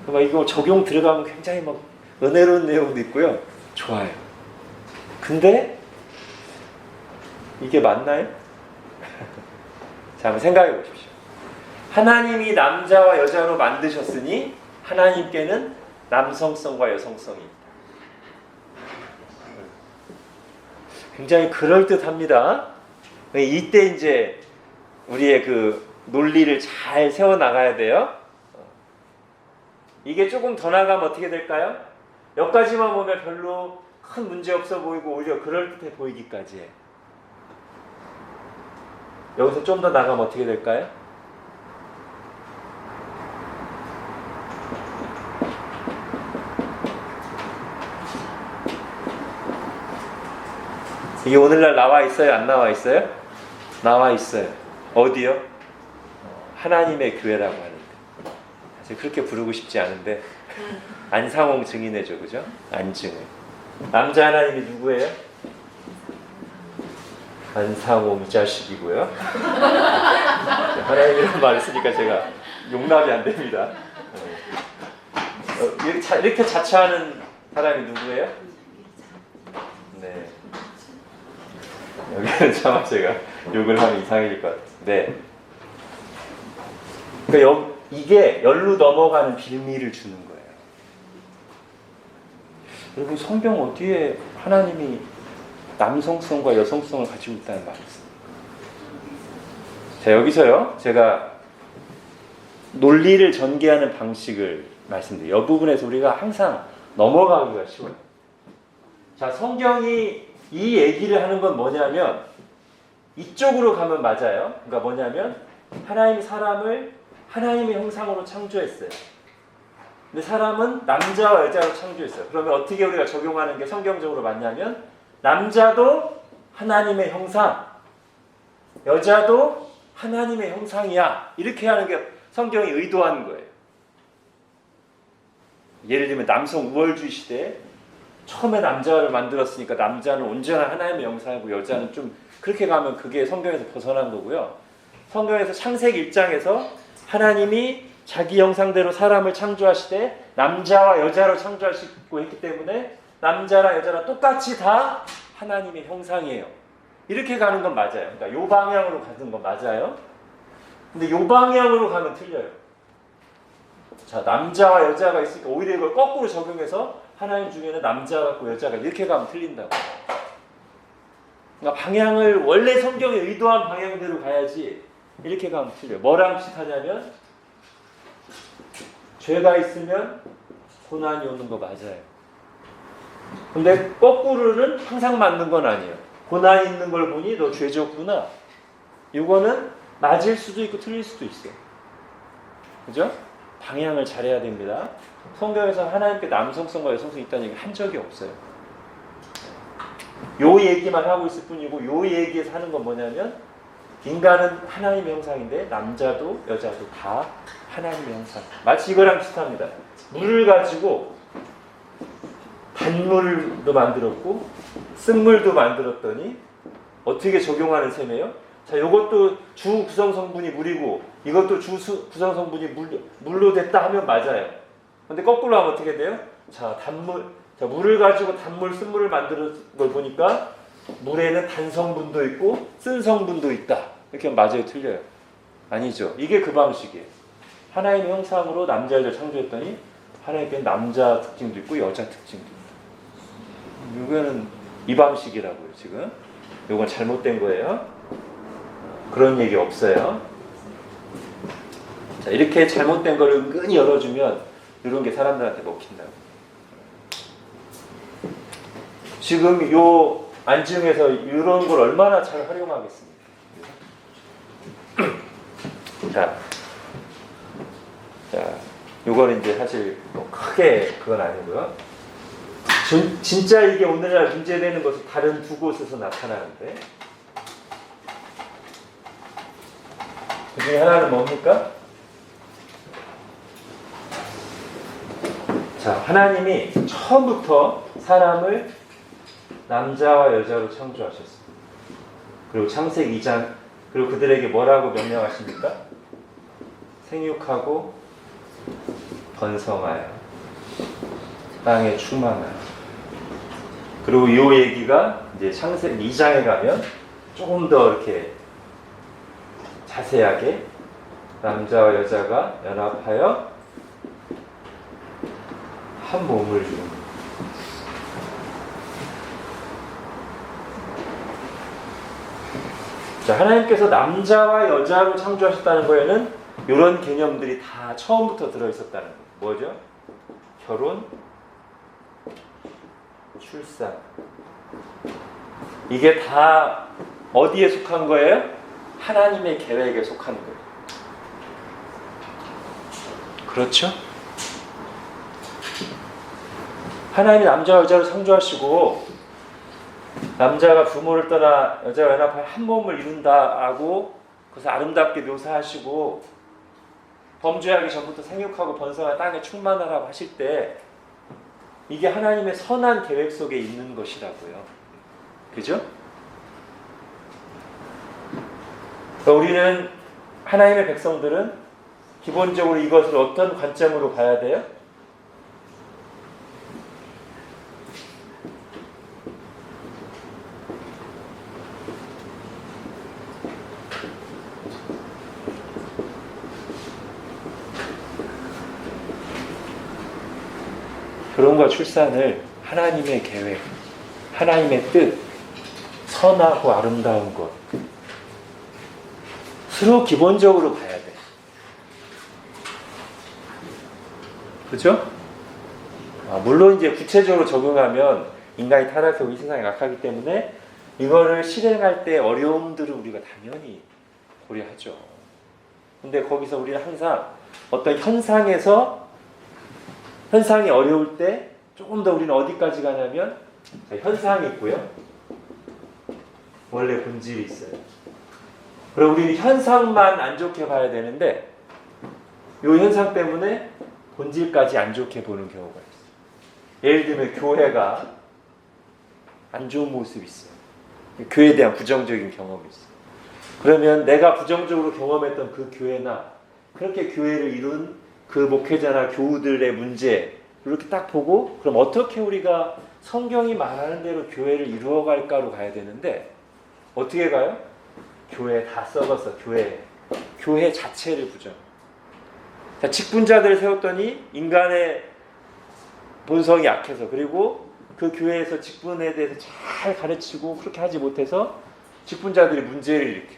이거 적용 들어가면 굉장히 막 은혜로운 내용도 있고요. 좋아요. 근데 이게 맞나요? 자, 한번 생각해 보십시오. 하나님이 남자와 여자로 만드셨으니 하나님께는 남성성과 여성성이 있다. 굉장히 그럴듯합니다. 이때 이제 우리의 그 논리를 잘 세워나가야 돼요. 이게 조금 더 나가면 어떻게 될까요? 여기까지만 보면 별로 큰 문제 없어 보이고 오히려 그럴듯해 보이기까지 해요. 여기서 좀 더 나가면 어떻게 될까요? 이게 오늘날 나와 있어요? 안 나와 있어요? 나와 있어요. 어디요? 하나님의 교회라고 하는데. 사실 그렇게 부르고 싶지 않은데 안상홍 증인해줘, 그죠? 안증을. 남자 하나님이 누구예요? 안상홍 이 자식이고요. 하나님이라는 말을 쓰니까 제가 용납이 안 됩니다. 이렇게 자처하는 사람이 누구예요? 네. 여기는 차마 제가 욕을 하면 이상해질 것 같아요. 네. 그러니까 이게 열로 넘어가는 빌미를 주는 거예요. 그리고 성경 어디에 하나님이 남성성과 여성성을 가지고 있다는 말이 있어요. 자, 여기서요, 제가 논리를 전개하는 방식을 말씀드려요. 이 부분에서 우리가 항상 넘어가기가 쉬워요. 자, 성경이 이 얘기를 하는 건 뭐냐면 이쪽으로 가면 맞아요. 그러니까 뭐냐면 하나님이 사람을 하나님의 형상으로 창조했어요. 근데 사람은 남자와 여자로 창조했어요. 그러면 어떻게 우리가 적용하는 게 성경적으로 맞냐면 남자도 하나님의 형상, 여자도 하나님의 형상이야. 이렇게 하는 게 성경이 의도하는 거예요. 예를 들면 남성 우월주의 시대에 처음에 남자를 만들었으니까 남자는 온전한 하나님의 형상이고 여자는 좀 그렇게 가면 그게 성경에서 벗어난 거고요. 성경에서 창세기 1장에서 하나님이 자기 형상대로 사람을 창조하시되 남자와 여자로 창조하시고 했기 때문에 남자랑 여자랑 똑같이 다 하나님의 형상이에요. 이렇게 가는 건 맞아요. 그러니까 요 방향으로 가는 건 맞아요. 근데 요 방향으로 가면 틀려요. 자, 남자와 여자가 있으니까 오히려 이걸 거꾸로 적용해서 하나님 중에는 남자 같고 여자가 이렇게 가면 틀린다고. 그러니까 방향을 원래 성경에 의도한 방향대로 가야지 이렇게 가면 틀려요. 뭐랑 비슷하냐면 죄가 있으면 고난이 오는 거 맞아요. 근데 거꾸로는 항상 맞는 건 아니에요. 고난이 있는 걸 보니 너 죄졌구나. 이거는 맞을 수도 있고 틀릴 수도 있어요. 그죠? 방향을 잘해야 됩니다. 성경에서 하나님께 남성성과 여성성이 있다는 얘기 한 적이 없어요. 요 얘기만 하고 있을 뿐이고 요 얘기에서 하는 건 뭐냐면 인간은 하나님의 형상인데 남자도 여자도 다 하나님의 형상. 마치 이거랑 비슷합니다. 물을 가지고 단물도 만들었고 쓴물도 만들었더니 어떻게 적용하는 셈이에요? 자, 요것도 주 구성 성분이 물이고 이것도 주 구성 성분이 물로 됐다 하면 맞아요. 근데 거꾸로 하면 어떻게 돼요? 자, 물을 가지고 단물, 쓴물을 만드는 걸 보니까 물에는 단 성분도 있고 쓴 성분도 있다. 이렇게 하면 맞아요, 틀려요? 아니죠. 이게 그 방식이에요. 하나님의 형상으로 남자, 여자 창조했더니 하나님께는 남자 특징도 있고 여자 특징도 있다. 이거는 이 방식이라고요, 지금. 이건 잘못된 거예요. 그런 얘기 없어요. 자, 이렇게 잘못된 걸 은근히 열어주면 이런 게 사람들한테 먹힌다고. 지금 요 안중에서 이런 걸 얼마나 잘 활용하겠습니까? 자, 요거는 이제 사실 뭐 크게 그건 아니고요. 진짜 이게 오늘날 문제되는 것은 다른 두 곳에서 나타나는데 그 중에 하나는 뭡니까? 자, 하나님이 처음부터 사람을 남자와 여자로 창조하셨습니다. 그리고 창세기 2장 그리고 그들에게 뭐라고 명령하십니까? 생육하고 번성하여 땅에 충만하여. 그리고 이 얘기가 이제 창세기 2장에 가면 조금 더 이렇게 자세하게 남자와 여자가 연합하여 한 몸을 이룬다. 자, 하나님께서 남자와 여자로 창조하셨다는 거에는 이런 개념들이 다 처음부터 들어있었다는 거예요. 뭐죠? 결혼, 출산. 이게 다 어디에 속한 거예요? 하나님의 계획에 속한 거예요. 그렇죠? 하나님이 남자와 여자를 창조하시고 남자가 부모를 떠나 여자와 연합하여 한 몸을 이룬다고 그것을 아름답게 묘사하시고 범죄하기 전부터 생육하고 번성한 땅에 충만하라고 하실 때 이게 하나님의 선한 계획 속에 있는 것이라고요. 그죠? 그러니까 우리는 하나님의 백성들은 기본적으로 이것을 어떤 관점으로 봐야 돼요? 결혼과 출산을 하나님의 계획, 하나님의 뜻, 선하고 아름다운 것, 서로 기본적으로 봐야 돼. 그죠? 물론 이제 구체적으로 적용하면 인간이 타락하고 이 세상이 악하기 때문에 이거를 실행할 때 어려움들을 우리가 당연히 고려하죠. 근데 거기서 우리는 항상 어떤 현상이 어려울 때 조금 더 우리는 어디까지 가냐면 현상이 있고요. 원래 본질이 있어요. 그럼 우리는 현상만 안 좋게 봐야 되는데 이 현상 때문에 본질까지 안 좋게 보는 경우가 있어요. 예를 들면 교회가 안 좋은 모습이 있어요. 교회에 대한 부정적인 경험이 있어요. 그러면 내가 부정적으로 경험했던 그 교회나 그렇게 교회를 이룬 그 목회자나 교우들의 문제 이렇게 딱 보고 그럼 어떻게 우리가 성경이 말하는 대로 교회를 이루어갈까로 가야 되는데 어떻게 가요? 교회 다 썩어서 교회 자체를 부정. 자, 직분자들을 세웠더니 인간의 본성이 약해서 그리고 그 교회에서 직분에 대해서 잘 가르치고 그렇게 하지 못해서 직분자들이 문제를 일으켜.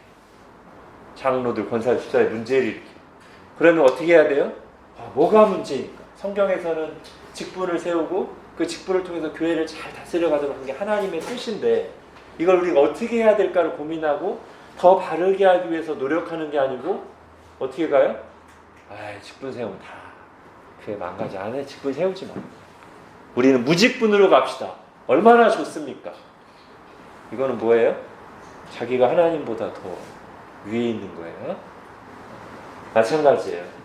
장로들, 권사, 집사의 문제를 일으켜. 그러면 어떻게 해야 돼요? 뭐가 문제입니까? 성경에서는 직분을 세우고 그 직분을 통해서 교회를 잘 다스려 가도록 한 게 하나님의 뜻인데 이걸 우리가 어떻게 해야 될까를 고민하고 더 바르게 하기 위해서 노력하는 게 아니고 어떻게 가요? 직분 세우면 다 교회 망가져. 안 해. 직분 세우지 마. 우리는 무직분으로 갑시다. 얼마나 좋습니까? 이거는 뭐예요? 자기가 하나님보다 더 위에 있는 거예요. 마찬가지예요.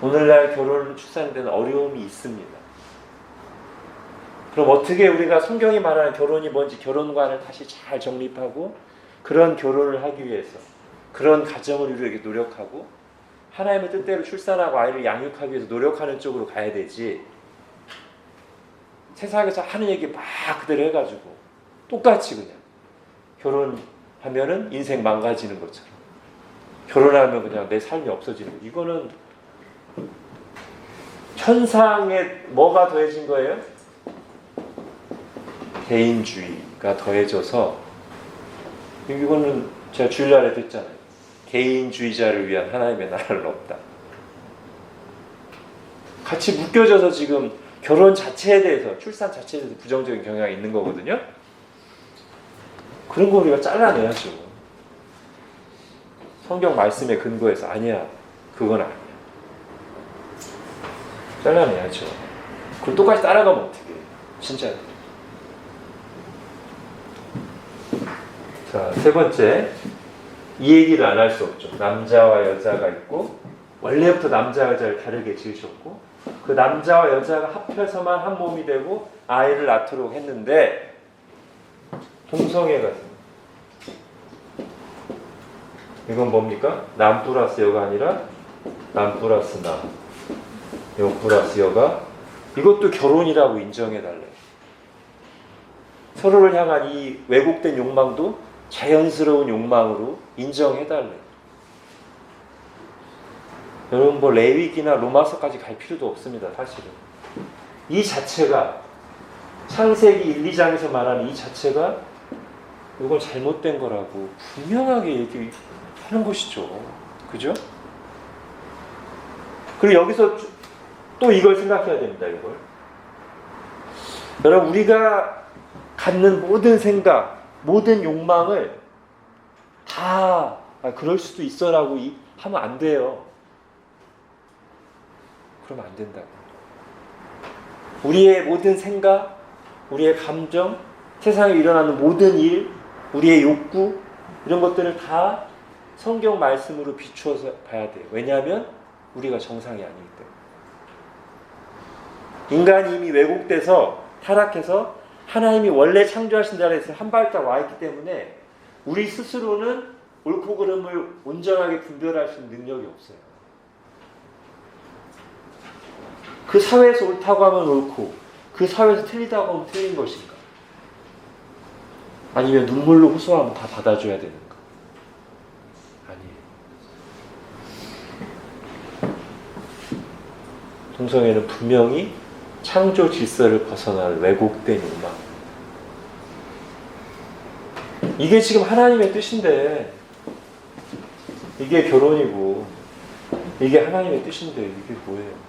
오늘날 결혼, 출산에 대한 어려움이 있습니다. 그럼 어떻게 우리가 성경이 말하는 결혼이 뭔지 결혼관을 다시 잘 정립하고 그런 결혼을 하기 위해서 그런 가정을 이루기 노력하고 하나님의 뜻대로 출산하고 아이를 양육하기 위해서 노력하는 쪽으로 가야 되지 세상에서 하는 얘기 막 그대로 해가지고 똑같이 그냥 결혼하면은 인생 망가지는 것처럼 결혼하면 그냥 내 삶이 없어지는 거. 이거는 현상에 뭐가 더해진 거예요? 개인주의가 더해져서 이거는 제가 주일날에도 했잖아요. 개인주의자를 위한 하나님의 나라는 없다. 같이 묶여져서 지금 결혼 자체에 대해서 출산 자체에 대해서 부정적인 경향이 있는 거거든요. 그런 거 우리가 잘라내야죠. 성경 말씀에 근거해서 아니야. 그건 아니야. 잘라내야죠. 그럼 똑같이 따라가면 어떻게 해요? 진짜. 자, 세 번째. 이 얘기를 안 할 수 없죠. 남자와 여자가 있고 원래부터 남자 여자를 다르게 지으셨고 그 남자와 여자가 합해서만 한 몸이 되고 아이를 낳도록 했는데 동성애가 이건 뭡니까? 남 플러스 여가 아니라 남 플러스 나, 여 플러스 여가. 이것도 결혼이라고 인정해달래요. 서로를 향한 이 왜곡된 욕망도 자연스러운 욕망으로 인정해달래요. 여러분 뭐 레위기나 로마서까지 갈 필요도 없습니다. 사실은 이 자체가 창세기 1, 2장에서 말하는 이 자체가 이건 잘못된 거라고 분명하게 얘기하는 것이죠. 그죠? 그리고 여기서 또 이걸 생각해야 됩니다. 이걸 여러분 우리가 갖는 모든 생각 모든 욕망을 다 그럴 수도 있어라고 하면 안 돼요. 그러면 안 된다고. 우리의 모든 생각, 우리의 감정, 세상에 일어나는 모든 일, 우리의 욕구 이런 것들을 다 성경 말씀으로 비추어서 봐야 돼요. 왜냐하면 우리가 정상이 아니기 때문에. 인간이 이미 왜곡돼서 타락해서 하나님이 원래 창조하신 자리에서 한 발짝 와 있기 때문에 우리 스스로는 옳고 그름을 온전하게 분별할 수 있는 능력이 없어요. 그 사회에서 옳다고 하면 옳고 그 사회에서 틀리다고 하면 틀린 것인가? 아니면 눈물로 호소하면 다 받아줘야 되는가? 아니에요. 동성애는 분명히 창조 질서를 벗어날 왜곡된 욕망. 이게 지금 하나님의 뜻인데, 이게 결혼이고 이게 하나님의 뜻인데 이게 뭐예요?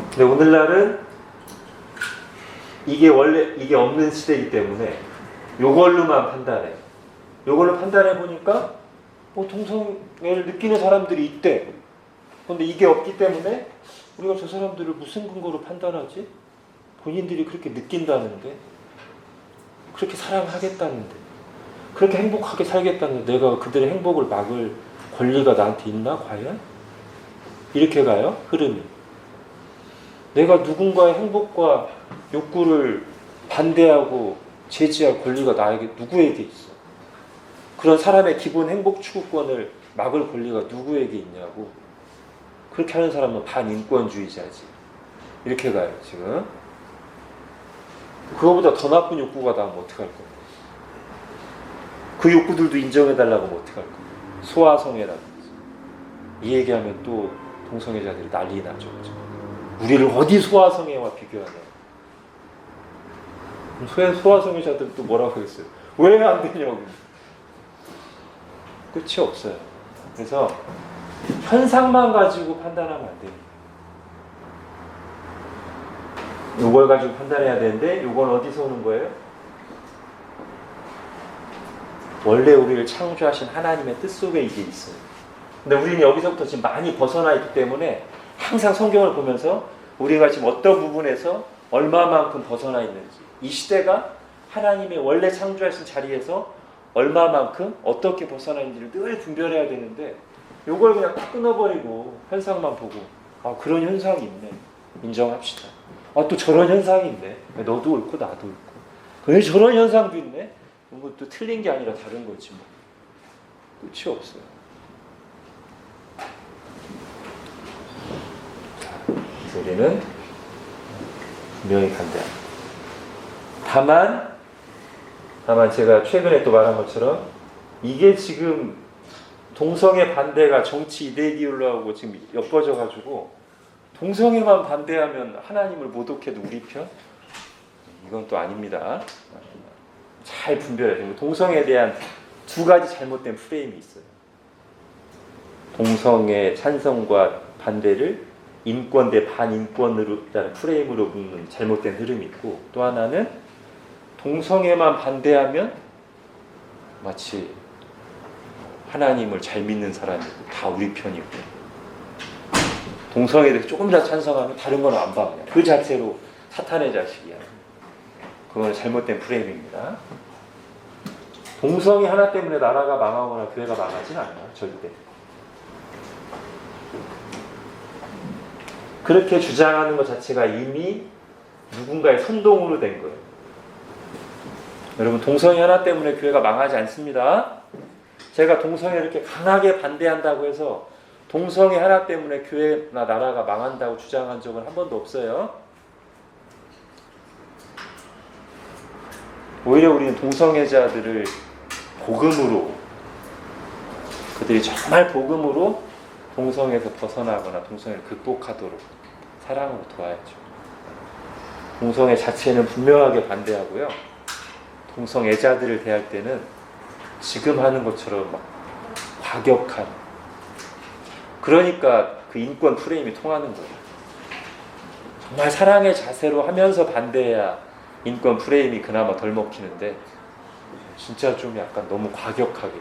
근데 오늘날은 이게 원래 이게 없는 시대이기 때문에 요걸로만 판단해. 요걸로 판단해 보니까 동성애를 느끼는 사람들이 있대. 근데 이게 없기 때문에 우리가 저 사람들을 무슨 근거로 판단하지? 본인들이 그렇게 느낀다는데, 그렇게 사랑하겠다는데, 그렇게 행복하게 살겠다는데 내가 그들의 행복을 막을 권리가 나한테 있나 과연? 이렇게 가요 흐름이. 내가 누군가의 행복과 욕구를 반대하고 제지할 권리가 나에게 누구에게 있어? 그런 사람의 기본 행복 추구권을 막을 권리가 누구에게 있냐고. 그렇게 하는 사람은 반인권주의자지. 이렇게 가요 지금. 그거보다 더 나쁜 욕구가 나오면 어떡할 거야? 그 욕구들도 인정해달라고 하면 어떡할 거야? 소아성애라든지. 이 얘기하면 또 동성애자들이 난리 나죠. 그죠? 우리를 어디 소아성애와 비교하냐? 소아성애자들은 또 뭐라고 하겠어요? 왜 안 되냐고. 끝이 없어요. 그래서 현상만 가지고 판단하면 안 됩니다. 요걸 가지고 판단해야 되는데, 요건 어디서 오는 거예요? 원래 우리를 창조하신 하나님의 뜻 속에 이게 있어요. 근데 우리는 여기서부터 지금 많이 벗어나 있기 때문에 항상 성경을 보면서 우리가 지금 어떤 부분에서 얼마만큼 벗어나 있는지, 이 시대가 하나님의 원래 창조하신 자리에서 얼마만큼 어떻게 벗어나 있는지를 늘 분별해야 되는데, 요걸 그냥 딱 끊어버리고 현상만 보고 그런 현상이 있네, 인정합시다. 또 저런 현상이 있네, 너도 옳고 나도 옳고, 왜 저런 현상도 있네, 이것도 틀린 게 아니라 다른 거지 뭐. 끝이 없어요. 그래서 우리는 분명히 반대합니다. 다만 제가 최근에 또 말한 것처럼 이게 지금 동성애 반대가 정치 이데올로기하고 지금 엮어져 가지고 동성애만 반대하면 하나님을 모독해도 우리 편? 이건 또 아닙니다. 잘 분별해야 돼요. 동성애에 대한 두 가지 잘못된 프레임이 있어요. 동성애 찬성과 반대를 인권 대 반인권으로 프레임으로 묶는 잘못된 흐름이 있고, 또 하나는 동성애만 반대하면 마치 하나님을 잘 믿는 사람이고 다 우리 편이고, 동성애에 대해서 조금이라도 찬성하면 다른 건 안 봐. 그냥 그 자체로 사탄의 자식이야. 그건 잘못된 프레임입니다. 동성애 하나 때문에 나라가 망하거나 교회가 망하진 않아요. 절대. 그렇게 주장하는 것 자체가 이미 누군가의 선동으로 된 거예요. 여러분, 동성애 하나 때문에 교회가 망하지 않습니다. 제가 동성애를 이렇게 강하게 반대한다고 해서 동성애 하나 때문에 교회나 나라가 망한다고 주장한 적은 한 번도 없어요. 오히려 우리는 동성애자들을 복음으로, 그들이 정말 복음으로 동성애에서 벗어나거나 동성애를 극복하도록 사랑으로 도와야죠. 동성애 자체는 분명하게 반대하고요. 동성애자들을 대할 때는 지금 하는 것처럼 막 과격한, 그러니까 그 인권 프레임이 통하는 거예요. 정말 사랑의 자세로 하면서 반대해야 인권 프레임이 그나마 덜 먹히는데, 진짜 좀 약간 너무 과격하게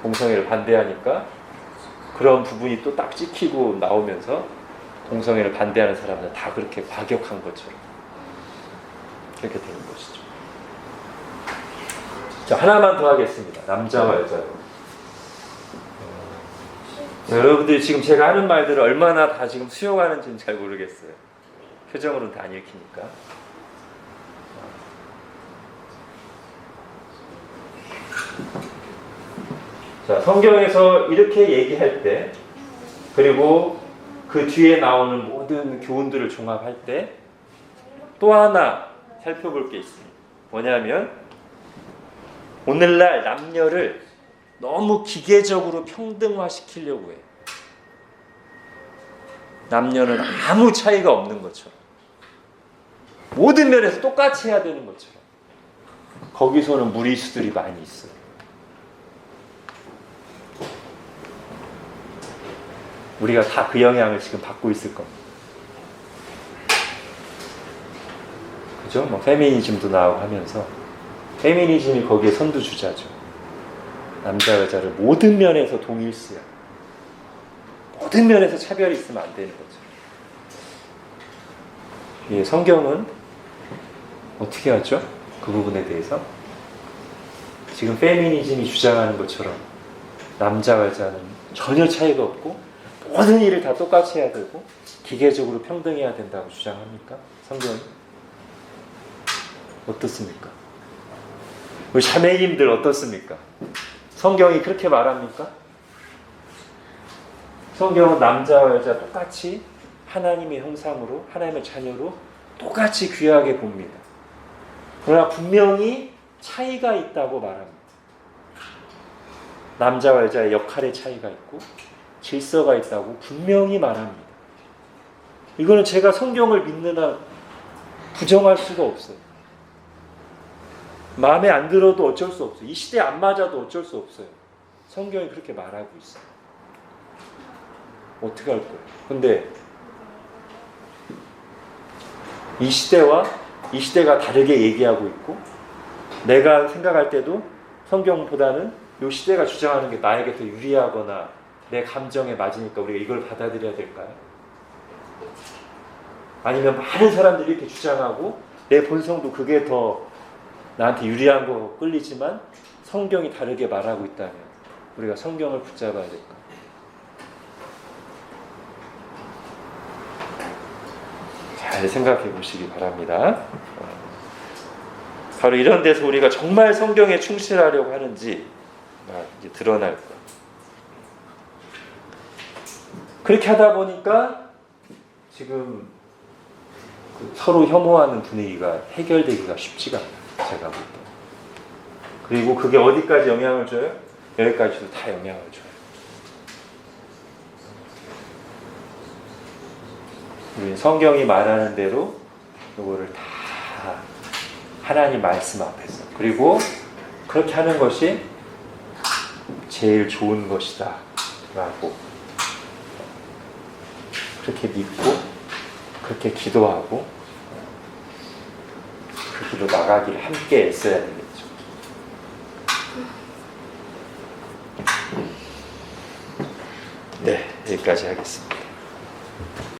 동성애를 반대하니까 그런 부분이 또 딱 찍히고 나오면서 동성애를 반대하는 사람은 다 그렇게 과격한 것처럼 그렇게 되는 것이죠. 자, 하나만 더 하겠습니다. 남자와 여자로. 여러분들이 지금 제가 하는 말들을 얼마나 다 지금 수용하는지는 잘 모르겠어요. 표정으로는 다 안 읽히니까. 자, 성경에서 이렇게 얘기할 때, 그리고 그 뒤에 나오는 모든 교훈들을 종합할 때 또 하나 살펴볼 게 있습니다. 뭐냐면 오늘날 남녀를 너무 기계적으로 평등화시키려고 해. 남녀는 아무 차이가 없는 것처럼. 모든 면에서 똑같이 해야 되는 것처럼. 거기서는 무리수들이 많이 있어요. 우리가 다 그 영향을 지금 받고 있을 겁니다. 그죠? 뭐 페미니즘도 나오고 하면서 페미니즘이 거기에 선두주자죠. 남자 여자를 모든 면에서 동일시야. 모든 면에서 차별이 있으면 안 되는 거죠. 예, 성경은 어떻게 하죠? 그 부분에 대해서 지금 페미니즘이 주장하는 것처럼 남자와 여자는 전혀 차이가 없고 모든 일을 다 똑같이 해야 되고 기계적으로 평등해야 된다고 주장합니까? 성경은 어떻습니까? 우리 자매님들 어떻습니까? 성경이 그렇게 말합니까? 성경은 남자와 여자 똑같이 하나님의 형상으로 하나님의 자녀로 똑같이 귀하게 봅니다. 그러나 분명히 차이가 있다고 말합니다. 남자와 여자의 역할의 차이가 있고 질서가 있다고 분명히 말합니다. 이거는 제가 성경을 믿는 한 부정할 수가 없어요. 마음에 안 들어도 어쩔 수 없어요. 이 시대에 안 맞아도 어쩔 수 없어요. 성경이 그렇게 말하고 있어요. 어떻게 할 거예요? 근데 이 시대가 다르게 얘기하고 있고 내가 생각할 때도 성경보다는 이 시대가 주장하는 게 나에게 더 유리하거나 내 감정에 맞으니까 우리가 이걸 받아들여야 될까요? 아니면 많은 사람들이 이렇게 주장하고 내 본성도 그게 더 나한테 유리한 거 끌리지만 성경이 다르게 말하고 있다면 우리가 성경을 붙잡아야 될까? 잘 생각해 보시기 바랍니다. 바로 이런 데서 우리가 정말 성경에 충실하려고 하는지 이제 드러날 거예요. 그렇게 하다 보니까 지금 서로 혐오하는 분위기가 해결되기가 쉽지가 않아요. 제가 볼 때. 그리고 그게 어디까지 영향을 줘요? 여기까지도 다 영향을 줘요. 우리 성경이 말하는 대로 이거를 다 하나님 말씀 앞에서 그리고 그렇게 하는 것이 제일 좋은 것이다 라고 그렇게 믿고 그렇게 기도하고 그 길로 나가기를 함께 애써야 되겠죠. 네, 여기까지 하겠습니다.